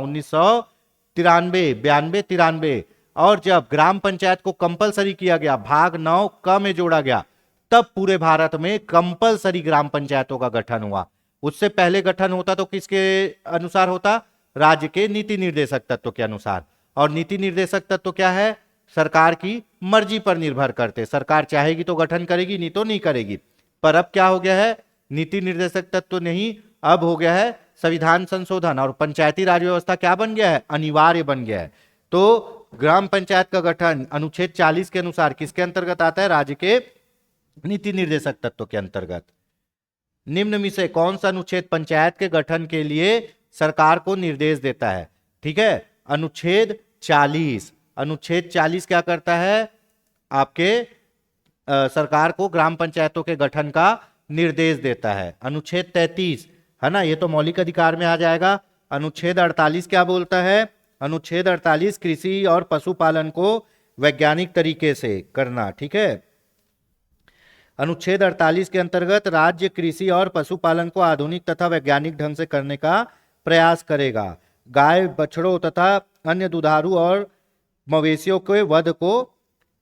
93, 92, 93, और जब ग्राम पंचायत को कंपलसरी किया गया, भाग 9 क में जोड़ा गया, तब पूरे भारत में कंपलसरी ग्राम पंचायतों का गठन हुआ। उससे पहले गठन होता तो किसके अनुसार होता? राज्य के नीति निर्देशक तत्व के अनुसार। और नीति निर्देशक तत्व क्या है? सरकार की मर्जी पर निर्भर करते, सरकार चाहेगी तो गठन करेगी, नहीं तो नहीं करेगी। पर अब क्या हो गया है? नीति निर्देशक तत्व नहीं, अब हो गया है संविधान संशोधन, और पंचायती राज व्यवस्था क्या बन गया है? अनिवार्य बन गया है। तो ग्राम पंचायत का गठन अनुच्छेद 40 के अनुसार किसके अंतर्गत आता है? राज्य के नीति निर्देशक तत्व के अंतर्गत। निम्न में से कौन सा अनुच्छेद पंचायत के गठन के लिए सरकार को निर्देश देता है? ठीक है, अनुच्छेद 40। अनुच्छेद 40 क्या करता है? आपके सरकार को ग्राम पंचायतों के गठन का निर्देश देता है। अनुच्छेद 33 है ना, ये तो मौलिक अधिकार में आ जाएगा। अनुच्छेद 48 क्या बोलता है? अनुच्छेद 48 कृषि और पशुपालन को वैज्ञानिक तरीके से करना। ठीक है, अनुच्छेद 48 के अंतर्गत राज्य कृषि और पशुपालन को आधुनिक तथा वैज्ञानिक ढंग से करने का प्रयास करेगा। गाय, बछड़ों तथा अन्य दुधारू और मवेशियों के वध को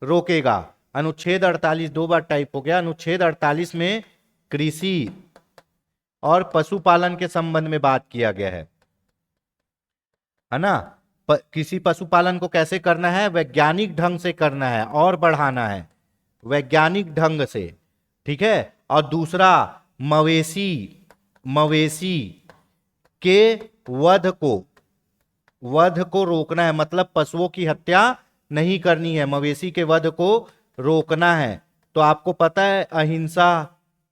रोकेगा। अनुच्छेद 48 दो बार टाइप हो गया। अनुच्छेद 48 में कृषि और पशुपालन के संबंध में बात किया गया है ना। किसी पशुपालन को कैसे करना है? वैज्ञानिक ढंग से करना है और बढ़ाना है, वैज्ञानिक ढंग से। ठीक है, और दूसरा मवेशी के वध को रोकना है, मतलब पशुओं की हत्या नहीं करनी है, मवेशी के वध को रोकना है। तो आपको पता है अहिंसा,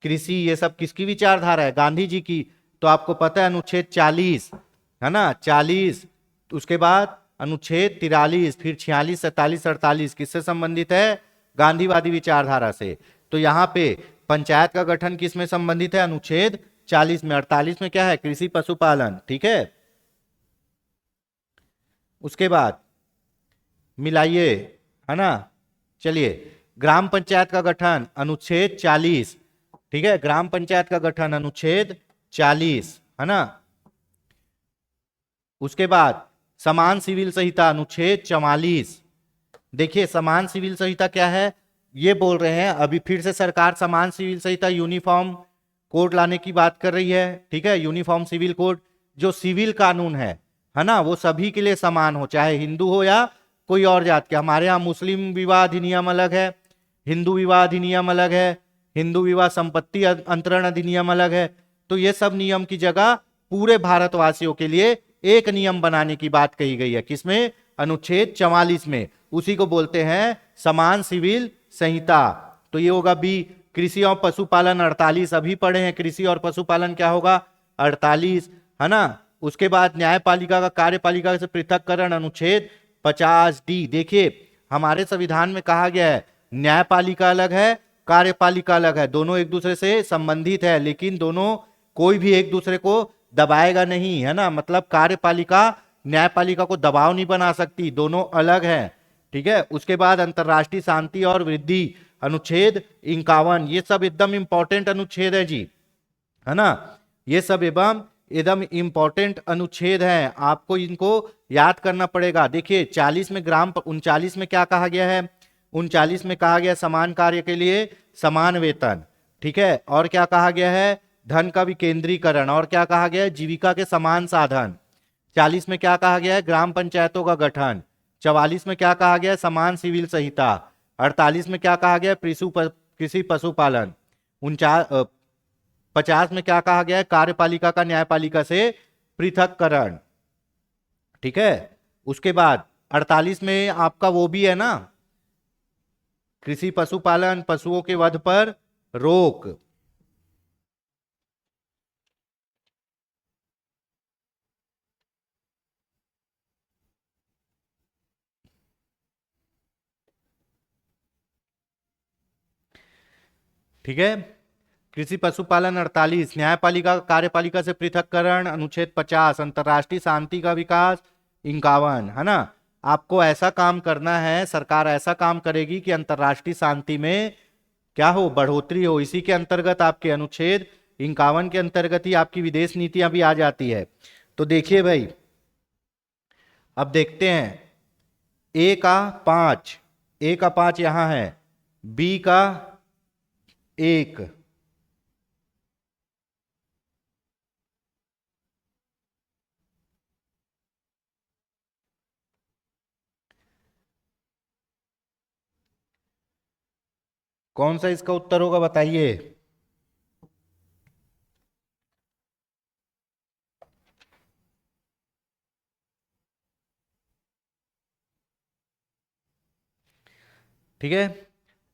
कृषि, ये सब किसकी विचारधारा है? गांधी जी की। तो आपको पता है अनुच्छेद 40 है ना, 40, उसके बाद अनुच्छेद 43, फिर 46, 47, 48 किससे संबंधित है? गांधीवादी विचारधारा से। तो यहाँ पे पंचायत का गठन किस में संबंधित है? अनुच्छेद 40 में। 48 में क्या है? कृषि पशुपालन। ठीक है, उसके बाद मिलाइए, है ना। चलिए, ग्राम पंचायत का गठन अनुच्छेद 40। ठीक है, ग्राम पंचायत का गठन अनुच्छेद 40 है ना। उसके बाद समान सिविल संहिता अनुच्छेद 44। देखिए समान सिविल संहिता क्या है, ये बोल रहे हैं। अभी फिर से सरकार समान सिविल संहिता, यूनिफॉर्म कोड लाने की बात कर रही है। ठीक है, यूनिफॉर्म सिविल कोड, जो सिविल कानून है ना, वो सभी के लिए समान हो, चाहे हिंदू हो या कोई और जात के। हमारे यहाँ मुस्लिम विवाह अधिनियम अलग है, हिंदू विवाह अधिनियम अलग है, हिंदू विवाह संपत्ति अंतरण अधिनियम अलग है। तो ये सब नियम की जगह पूरे भारतवासियों के लिए एक नियम बनाने की बात कही गई है। किसमें? अनुच्छेद 44 में। उसी को बोलते हैं समान सिविल संहिता। तो ये होगा बी। कृषि और पशुपालन 48 अभी पढ़े हैं। कृषि और पशुपालन क्या होगा? 48 है ना। उसके बाद न्यायपालिका का कार्यपालिका से पृथककरण अनुच्छेद 50 डी। देखिए हमारे संविधान में कहा गया है न्यायपालिका अलग है, कार्यपालिका अलग है, दोनों एक दूसरे से संबंधित है, लेकिन दोनों कोई भी एक दूसरे को दबाएगा नहीं, है ना। मतलब कार्यपालिका न्यायपालिका को दबाव नहीं बना सकती, दोनों अलग हैं। ठीक है, उसके बाद अंतरराष्ट्रीय शांति और वृद्धि अनुच्छेद 51। ये सब एकदम इंपॉर्टेंट अनुच्छेद है जी, है ना। ये सब एकदम इंपॉर्टेंट अनुच्छेद है, आपको इनको याद करना पड़ेगा। देखिए 40 में 39 में क्या कहा गया है? 39 में कहा गया समान कार्य के लिए समान वेतन। ठीक है, और क्या कहा गया है? धन का विकेंद्रीकरण। और क्या कहा गया है? जीविका के समान साधन। 40 में क्या कहा गया है? ग्राम पंचायतों का गठन। 44 में क्या कहा गया है? समान सिविल संहिता। 48 में क्या कहा गया है? कृषि पशुपालन। 50 में क्या कहा गया है? कार्यपालिका का न्यायपालिका से पृथककरण। ठीक है, उसके बाद 48 में आपका वो भी है ना, कृषि पशुपालन, पशुओं के वध पर रोक। ठीक है, कृषि पशुपालन 48, न्यायपालिका कार्यपालिका से पृथककरण अनुच्छेद 50, अंतरराष्ट्रीय शांति का विकास 51, है ना। आपको ऐसा काम करना है, सरकार ऐसा काम करेगी कि अंतरराष्ट्रीय शांति में क्या हो? बढ़ोतरी हो। इसी के अंतर्गत आपके अनुच्छेद 51 के अंतर्गत ही आपकी विदेश नीतियां भी आ जाती है। तो देखिए भाई, अब देखते हैं, ए का 5, ए का 5 यहां है, बी का 1, कौन सा इसका उत्तर होगा बताइए। ठीक है,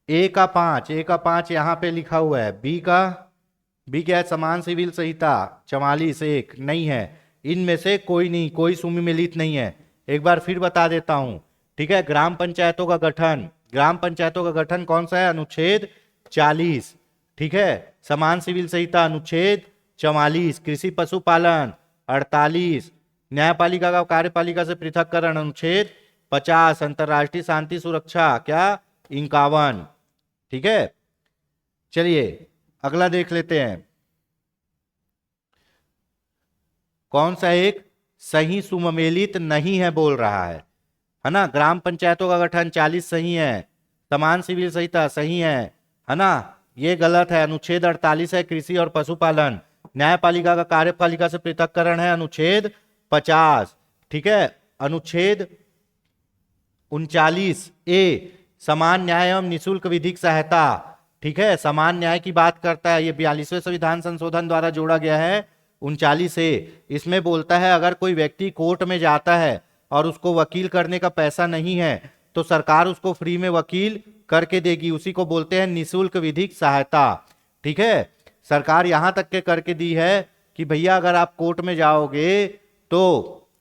ए का 5 यहां पे लिखा हुआ है, बी क्या है, समान सिविल संहिता 44(1) नहीं है। इनमें से कोई नहीं, कोई सुमिलित नहीं है। एक बार फिर बता देता हूं, ठीक है। ग्राम पंचायतों का गठन, ग्राम पंचायतों का गठन कौन सा है, अनुच्छेद 40, ठीक है। समान सिविल संहिता अनुच्छेद 44, कृषि पशुपालन 48, न्यायपालिका का कार्यपालिका से पृथककरण अनुच्छेद 50, अंतरराष्ट्रीय शांति सुरक्षा क्या 51, ठीक है। चलिए अगला देख लेते हैं, कौन सा एक सही सुमेलित नहीं है बोल रहा है ना। ग्राम पंचायतों का गठन 40 सही है, समान सिविल संहिता सही है ना, ये गलत है। अनुच्छेद 48 है, कृषि और पशुपालन। न्यायपालिका का कार्यपालिका से पृथककरण है अनुच्छेद 50, ठीक है। अनुच्छेद 39(a) समान न्याय एवं निःशुल्क विधिक सहायता, ठीक है, समान न्याय की बात करता है। ये 42वें संविधान संशोधन द्वारा जोड़ा गया है 39(a). इसमें बोलता है अगर कोई व्यक्ति कोर्ट में जाता है और उसको वकील करने का पैसा नहीं है तो सरकार उसको फ्री में वकील करके देगी, उसी को बोलते हैं निःशुल्क विधिक सहायता, ठीक है। सरकार यहां तक के करके दी है कि भैया अगर आप कोर्ट में जाओगे तो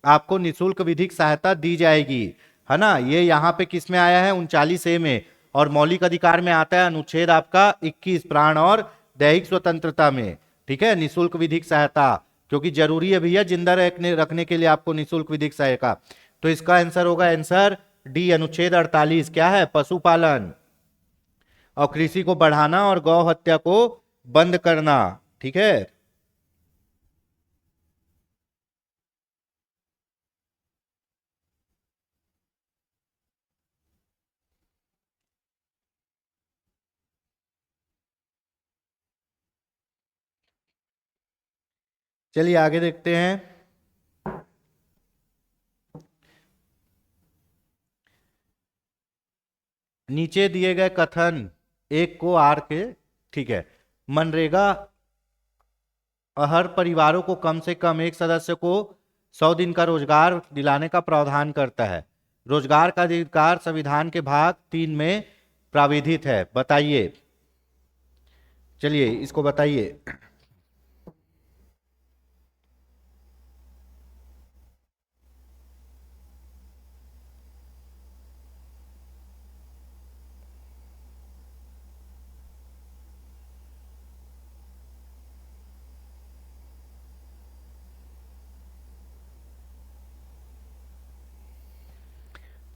आपको निःशुल्क विधिक सहायता दी जाएगी, है ना। ये यहाँ पे किस में आया है, 39(a) में। और मौलिक अधिकार में आता है अनुच्छेद आपका 21, प्राण और दैहिक स्वतंत्रता में, ठीक है। निःशुल्क विधिक सहायता क्योंकि जरूरी है भैया जिंदा रखने के लिए आपको निःशुल्क विधिक सहायता। तो इसका आंसर होगा आंसर डी, अनुच्छेद 48 क्या है, पशुपालन और कृषि को बढ़ाना और गौ हत्या को बंद करना, ठीक है। चलिए आगे देखते हैं, नीचे दिए गए कथन एक को आर के, ठीक है। मनरेगा हर परिवारों को कम से कम एक सदस्य को 100 दिन का रोजगार दिलाने का प्रावधान करता है। रोजगार का अधिकार संविधान के भाग 3 में प्राविधित है, बताइए। चलिए इसको बताइए।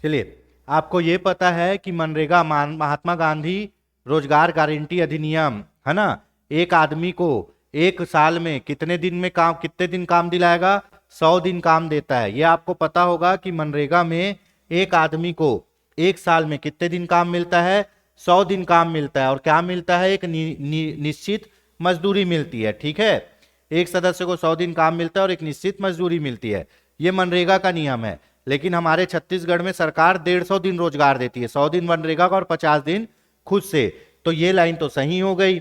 चलिए आपको ये पता है कि मनरेगा महात्मा गांधी रोजगार गारंटी अधिनियम, है ना, एक आदमी को एक साल में कितने दिन काम दिलाएगा, 100 दिन काम देता है। ये आपको पता होगा कि मनरेगा में एक आदमी को एक साल में कितने दिन काम मिलता है, 100 दिन काम मिलता है। और क्या मिलता है, एक निश्चित मजदूरी मिलती है, ठीक है। एक सदस्य को 100 दिन काम मिलता है और एक निश्चित मजदूरी मिलती है, ये मनरेगा का नियम है। लेकिन हमारे छत्तीसगढ़ में सरकार 150 दिन रोजगार देती है, 100 दिन मनरेगा का और 50 दिन खुद से। तो ये लाइन तो सही हो गई।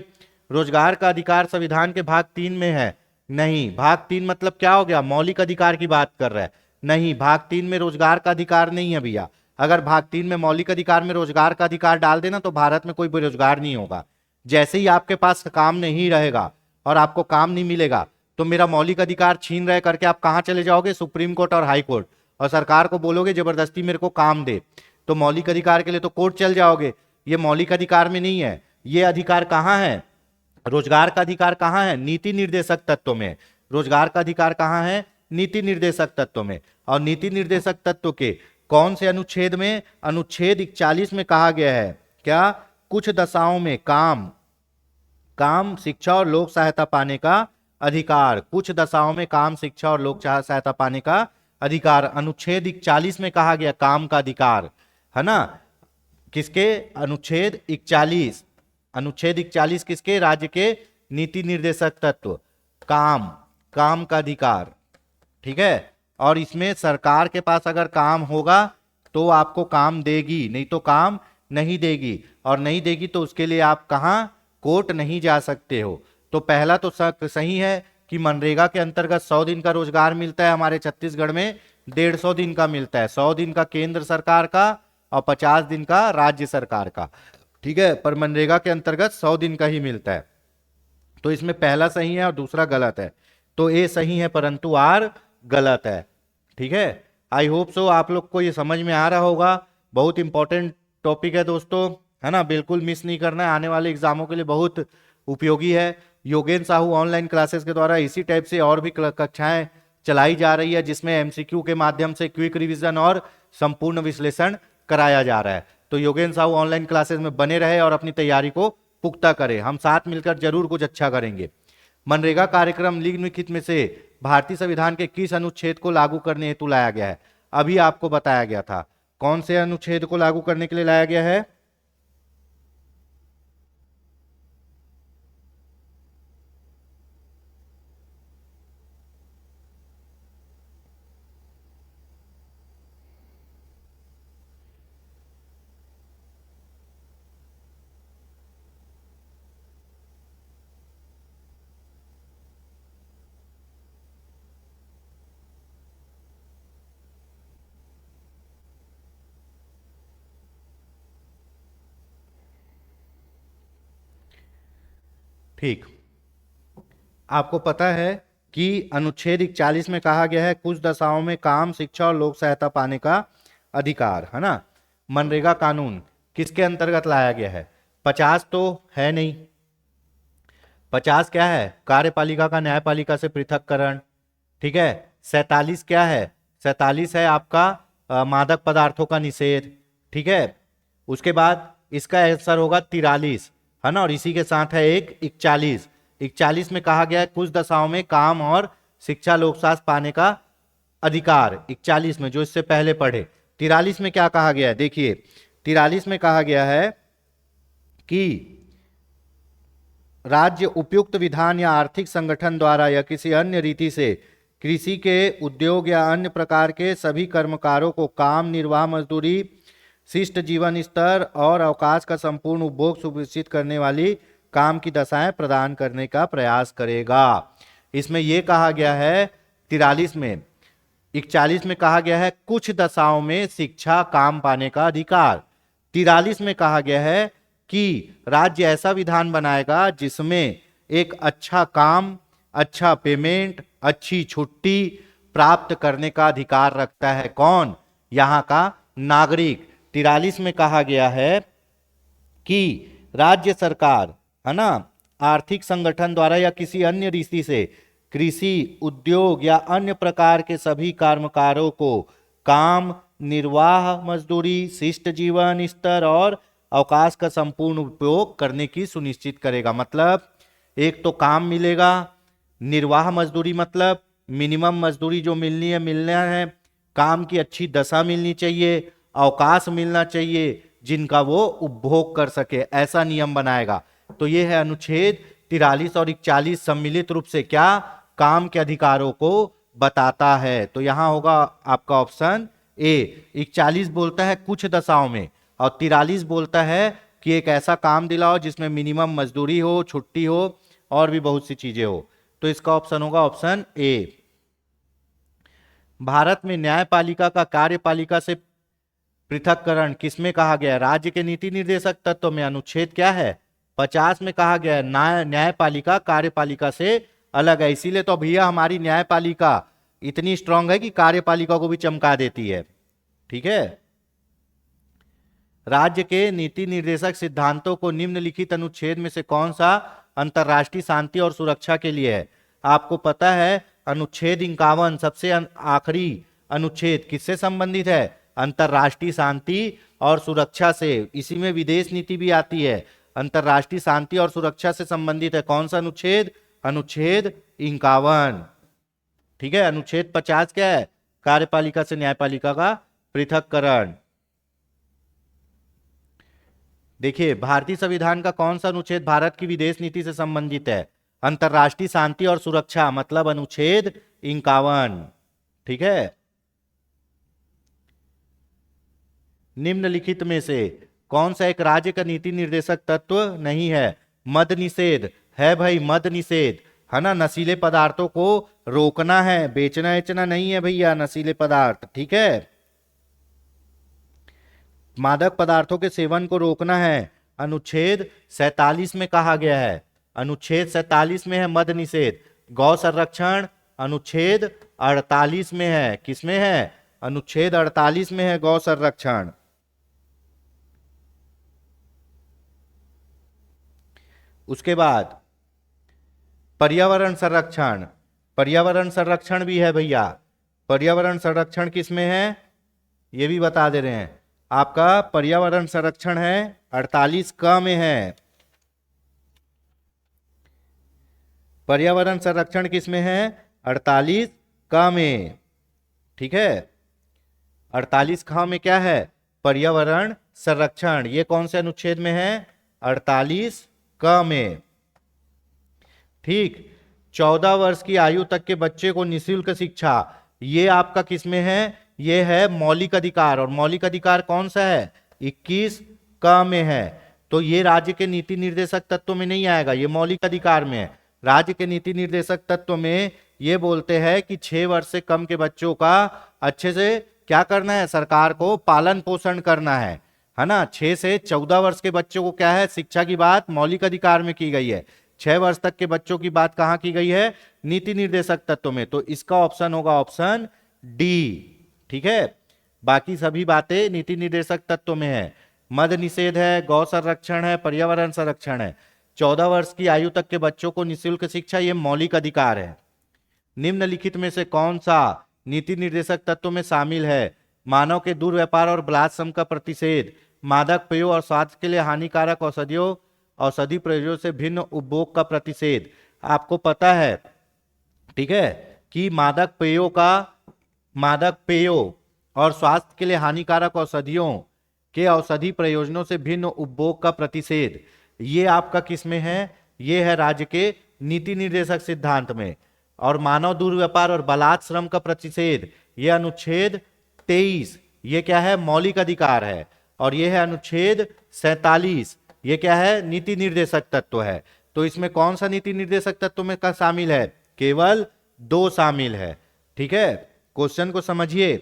रोजगार का अधिकार संविधान के भाग 3 में है, नहीं। भाग 3 मतलब क्या हो गया, मौलिक अधिकार की बात कर रहा है, नहीं। भाग 3 में रोजगार का अधिकार नहीं है भैया। अगर भाग 3 में मौलिक अधिकार में रोजगार का अधिकार डाल देना तो भारत में कोई बेरोजगार नहीं होगा। जैसे ही आपके पास काम नहीं रहेगा और आपको काम नहीं मिलेगा तो मेरा मौलिक अधिकार छीन रहे करके आप कहां चले जाओगे, सुप्रीम कोर्ट और हाई कोर्ट, और सरकार को बोलोगे जबरदस्ती मेरे को काम दे। तो मौलिक अधिकार के लिए तो कोर्ट चल जाओगे। ये मौलिक अधिकार में नहीं है। ये अधिकार कहां है, रोजगार का अधिकार कहां है, नीति निर्देशक तत्व में। रोजगार का अधिकार कहां है, नीति निर्देशक तत्व में। और नीति निर्देशक तत्व के कौन से अनुच्छेद में, अनुच्छेद 41 में कहा गया है क्या, कुछ दशाओं में काम शिक्षा और लोक सहायता पाने का अधिकार, कुछ दशाओं में काम शिक्षा और लोक सहायता पाने का अधिकार। अनुच्छेद 41 में कहा गया काम का अधिकार, है ना, किसके? अनुच्छेद 41, अनुच्छेद 41 किसके? राज्य के नीति निर्देशक तत्व, काम का अधिकार, ठीक है। और इसमें सरकार के पास अगर काम होगा तो आपको काम देगी, नहीं तो काम नहीं देगी, और नहीं देगी तो उसके लिए आप कहां? कोर्ट नहीं जा सकते हो। तो पहला तो सही है कि मनरेगा के अंतर्गत 100 दिन का रोजगार मिलता है, हमारे छत्तीसगढ़ में 150 दिन का मिलता है, 100 दिन का केंद्र सरकार का और 50 दिन का राज्य सरकार का, ठीक है। पर मनरेगा के अंतर्गत 100 दिन का ही मिलता है। तो इसमें पहला सही है और दूसरा गलत है। तो ए सही है परंतु आर गलत है, ठीक है। आई होप सो आप लोग को ये समझ में आ रहा होगा। बहुत इंपॉर्टेंट टॉपिक है दोस्तों, है ना, बिल्कुल मिस नहीं करना है, आने वाले एग्जामों के लिए बहुत उपयोगी है। योगेंद्र साहू ऑनलाइन क्लासेस के द्वारा इसी टाइप से और भी कक्षाएं चलाई जा रही है, जिसमें एमसीक्यू के माध्यम से क्विक रिवीजन और संपूर्ण विश्लेषण कराया जा रहा है। तो योगेंद्र साहू ऑनलाइन क्लासेस में बने रहे और अपनी तैयारी को पुख्ता करें, हम साथ मिलकर जरूर कुछ अच्छा करेंगे। मनरेगा कार्यक्रम निम्नलिखित में से भारतीय संविधान के किस अनुच्छेद को लागू करने हेतु लाया गया है? अभी आपको बताया गया था, कौन से अनुच्छेद को लागू करने के लिए लाया गया है? ठीक, आपको पता है कि अनुच्छेद 41 में कहा गया है कुछ दशाओं में काम, शिक्षा और लोक सहायता पाने का अधिकार, है ना। मनरेगा कानून किसके अंतर्गत लाया गया है? 50 तो है नहीं, 50 क्या है? कार्यपालिका का न्यायपालिका से पृथककरण, ठीक है। 47 क्या है? 47 है आपका मादक पदार्थों का निषेध, ठीक है। उसके बाद इसका आंसर होगा 43, है ना, और इसी के साथ है एक 41। 41 में कहा गया है कुछ दशाओं में काम और शिक्षा लोक स्वास्थ्य पाने का अधिकार, 41 में, जो इससे पहले पढ़े। 43 में क्या कहा गया है? देखिए 43 में कहा गया है कि राज्य उपयुक्त विधान या आर्थिक संगठन द्वारा या किसी अन्य रीति से कृषि के उद्योग या अन्य प्रकार के सभी कर्मकारों को काम, निर्वाह मजदूरी, शिष्ट जीवन स्तर और अवकाश का संपूर्ण उपभोग सुनिश्चित करने वाली काम की दशाएं प्रदान करने का प्रयास करेगा। इसमें यह कहा गया है 43 में। 41 में कहा गया है कुछ दशाओं में शिक्षा, काम पाने का अधिकार। 43 में कहा गया है कि राज्य ऐसा विधान बनाएगा जिसमें एक अच्छा काम, अच्छा पेमेंट, अच्छी छुट्टी प्राप्त करने का अधिकार रखता है। कौन? यहां का नागरिक। 43 में कहा गया है कि राज्य सरकार, है ना, आर्थिक संगठन द्वारा या किसी अन्य रीति से कृषि, उद्योग या अन्य प्रकार के सभी कर्मकारों को काम, निर्वाह मजदूरी, शिष्ट जीवन स्तर और अवकाश का संपूर्ण उपयोग करने की सुनिश्चित करेगा। मतलब एक तो काम मिलेगा, निर्वाह मजदूरी मतलब मिनिमम मजदूरी जो मिलनी है मिलना है, काम की अच्छी दशा मिलनी चाहिए, अवकाश मिलना चाहिए जिनका वो उपभोग कर सके, ऐसा नियम बनाएगा। तो ये है अनुच्छेद 43 और 41 सम्मिलित रूप से क्या काम के अधिकारों को बताता है। तो यहां होगा आपका ऑप्शन ए। 41 बोलता है कुछ दशाओं में और 43 बोलता है कि एक ऐसा काम दिलाओ जिसमें मिनिमम मजदूरी हो, छुट्टी हो और भी बहुत सी चीजें हो। तो इसका ऑप्शन होगा ऑप्शन ए। भारत में न्यायपालिका का कार्यपालिका से पृथककरण किसमें कहा गया है? राज्य के नीति निर्देशक तत्व में। अनुच्छेद क्या है? 50 में कहा गया है न्यायपालिका कार्यपालिका से अलग है। इसीलिए तो भैया हमारी न्यायपालिका इतनी स्ट्रांग है कि कार्यपालिका को भी चमका देती है, ठीक है। राज्य के नीति निर्देशक सिद्धांतों को निम्नलिखित अनुच्छेद में से कौन सा अंतरराष्ट्रीय शांति और सुरक्षा के लिए है? आपको पता है अनुच्छेद 51 सबसे आखिरी अनुच्छेद किससे संबंधित है? अंतरराष्ट्रीय शांति और सुरक्षा से। इसी में विदेश नीति भी आती है, अंतरराष्ट्रीय शांति और सुरक्षा से संबंधित है। कौन सा अनुच्छेद? अनुच्छेद 51, ठीक है। अनुच्छेद 50 क्या है? कार्यपालिका से न्यायपालिका का पृथक्करण। देखिए, भारतीय संविधान का कौन सा अनुच्छेद भारत की विदेश नीति से संबंधित है? अंतरराष्ट्रीय शांति और सुरक्षा, मतलब अनुच्छेद 51। ठीक है। निम्नलिखित में से कौन सा एक राज्य का नीति निर्देशक तत्व नहीं है? मद निषेध है भाई, मद निषेध है ना। नशीले पदार्थों को रोकना है, बेचना बेचना नहीं है भैया नशीले पदार्थ। ठीक है, मादक पदार्थों के सेवन को रोकना है, अनुच्छेद 47 में कहा गया है। अनुच्छेद 47 में है मद निषेध। गौ संरक्षण अनुच्छेद 48 में है। किसमें है? अनुच्छेद 48 में है गौ संरक्षण। उसके बाद पर्यावरण संरक्षण, पर्यावरण संरक्षण भी है भैया। पर्यावरण संरक्षण किसमें है ये भी बता दे रहे हैं। आपका पर्यावरण संरक्षण है 48 क में है। पर्यावरण संरक्षण किसमें है? 48 क में। ठीक है, 48 ख में क्या है? पर्यावरण संरक्षण। ये कौन से अनुच्छेद में है? 48 क में। ठीक, 14 वर्ष की आयु तक के बच्चे को निःशुल्क शिक्षा, ये आपका किसमें है? ये है मौलिक अधिकार। और मौलिक अधिकार कौन सा है? 21 क में है। तो ये राज्य के नीति निर्देशक तत्व में नहीं आएगा, ये मौलिक अधिकार में है। राज्य के नीति निर्देशक तत्व में ये बोलते हैं कि 6 वर्ष से कम के बच्चों का अच्छे से क्या करना है? सरकार को पालन पोषण करना है ना। 6 से 14 वर्ष के बच्चों को क्या है? शिक्षा की बात मौलिक अधिकार में की गई है। 6 वर्ष तक के बच्चों की बात कहां की गई है? नीति निर्देशक तत्व में। तो इसका ऑप्शन होगा ऑप्शन डी। ठीक है, बाकी सभी बातें नीति निर्देशक तत्व में है। मद निषेध है, गौ संरक्षण है, पर्यावरण संरक्षण है। 14 वर्ष की आयु तक के बच्चों को निःशुल्क शिक्षा, ये मौलिक अधिकार है। निम्नलिखित में से कौन सा नीति निर्देशक तत्व में शामिल है? मानव के दुर्व्यापार और बलात्संग का प्रतिषेध, मादक पेयों और स्वास्थ्य के लिए हानिकारक औषधि प्रयोगों से भिन्न उपभोग का प्रतिषेध। आपको पता है, ठीक है, कि मादक पेयों और स्वास्थ्य के लिए हानिकारक औषधियों के औषधि प्रयोजनों से भिन्न उपभोग का प्रतिषेध, ये आपका किस में है? ये है राज्य के नीति निर्देशक सिद्धांत में। और मानव दुर्व्यापार और बलात्श्रम का प्रतिषेध, ये अनुच्छेद 23, ये क्या है? मौलिक अधिकार है। और ये है अनुच्छेद 47, ये क्या है? नीति निर्देशक तत्व है। तो इसमें कौन सा नीति निर्देशक तत्व में का शामिल है? केवल 2 शामिल है। ठीक है, क्वेश्चन को समझिए,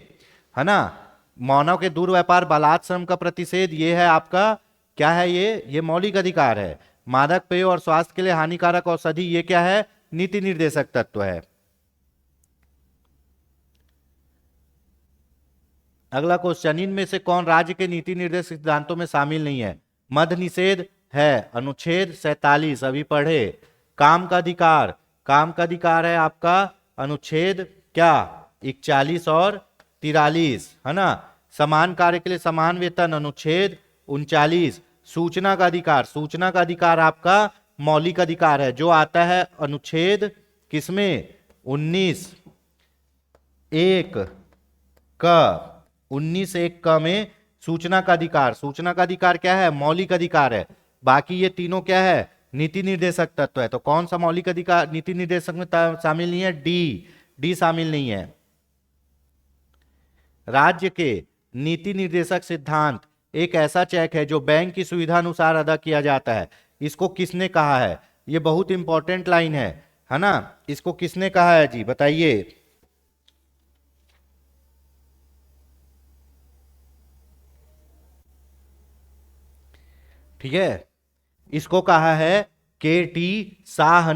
है ना। मानव के दुर्व्यापार बलात्श्रम का प्रतिषेध, ये है आपका क्या है? ये मौलिक अधिकार है। मादक पेय और स्वास्थ्य के लिए हानिकारक औषधि, ये क्या है? नीति निर्देशक तत्व है। अगला क्वेश्चन, इनमें से कौन राज्य के नीति निर्देशक सिद्धांतों में शामिल नहीं है? मद निषेध है, अनुच्छेद 47 अभी पढ़े। काम का अधिकार है आपका अनुच्छेद क्या? 41 और 43, है ना। समान कार्य के लिए समान वेतन, अनुच्छेद 39। सूचना का अधिकार आपका मौलिक अधिकार है, जो आता है अनुच्छेद किसमें? 19 1 क में सूचना का अधिकार क्या है? मौलिक अधिकार है। बाकी ये तीनों क्या है? नीति निर्देशक तत्व है। तो कौन सा मौलिक अधिकार नीति निर्देशक में शामिल नहीं है? डी शामिल नहीं है। राज्य के नीति निर्देशक सिद्धांत एक ऐसा चेक है जो बैंक की सुविधा अनुसार अदा किया जाता है। इसको किसने कहा है? ये बहुत इंपॉर्टेंट लाइन है ना। इसको किसने कहा है जी, बताइए। ठीक है, इसको कहा है के.टी. शाह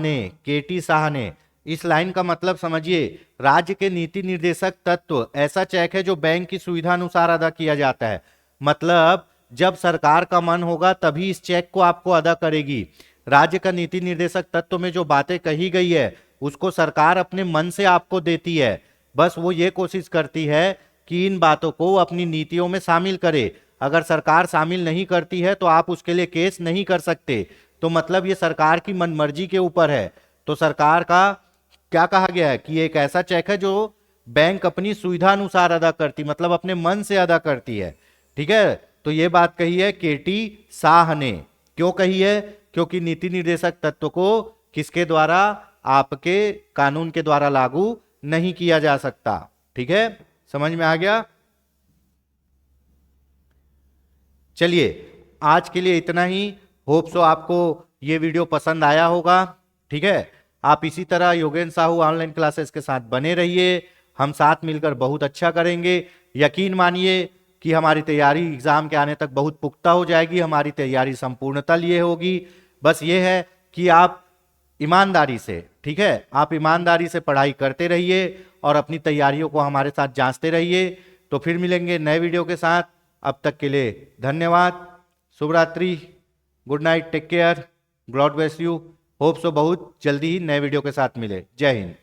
ने। इस लाइन का मतलब समझिए, राज्य के नीति निर्देशक तत्व ऐसा चेक है जो बैंक की सुविधा अनुसार अदा किया जाता है। मतलब जब सरकार का मन होगा तभी इस चेक को आपको अदा करेगी। राज्य का नीति निर्देशक तत्व में जो बातें कही गई है उसको सरकार अपने मन से आपको देती है। बस वो ये कोशिश करती है कि इन बातों को अपनी नीतियों में शामिल करे। अगर सरकार शामिल नहीं करती है तो आप उसके लिए केस नहीं कर सकते। तो मतलब ये सरकार की मनमर्जी के ऊपर है। तो सरकार का क्या कहा गया है कि एक ऐसा चेक है जो बैंक अपनी सुविधा अनुसार अदा करती, मतलब अपने मन से अदा करती है। ठीक है, तो ये बात कही है केटी शाह ने। क्यों कही है? क्योंकि नीति निर्देशक तत्व को किसके द्वारा? आपके कानून के द्वारा लागू नहीं किया जा सकता। ठीक है, समझ में आ गया? चलिए, आज के लिए इतना ही। होप सो आपको ये वीडियो पसंद आया होगा। ठीक है, आप इसी तरह योगेंद्र साहू ऑनलाइन क्लासेस के साथ बने रहिए। हम साथ मिलकर बहुत अच्छा करेंगे। यकीन मानिए कि हमारी तैयारी एग्जाम के आने तक बहुत पुख्ता हो जाएगी। हमारी तैयारी संपूर्णता लिए होगी। बस ये है कि आप ईमानदारी से, ठीक है, आप ईमानदारी से पढ़ाई करते रहिए और अपनी तैयारियों को हमारे साथ जांचते रहिए। तो फिर मिलेंगे नए वीडियो के साथ। अब तक के लिए धन्यवाद। शुभ रात्रि, good night, take care, God bless you. Hope so बहुत जल्दी ही नए वीडियो के साथ मिले। जय हिंद।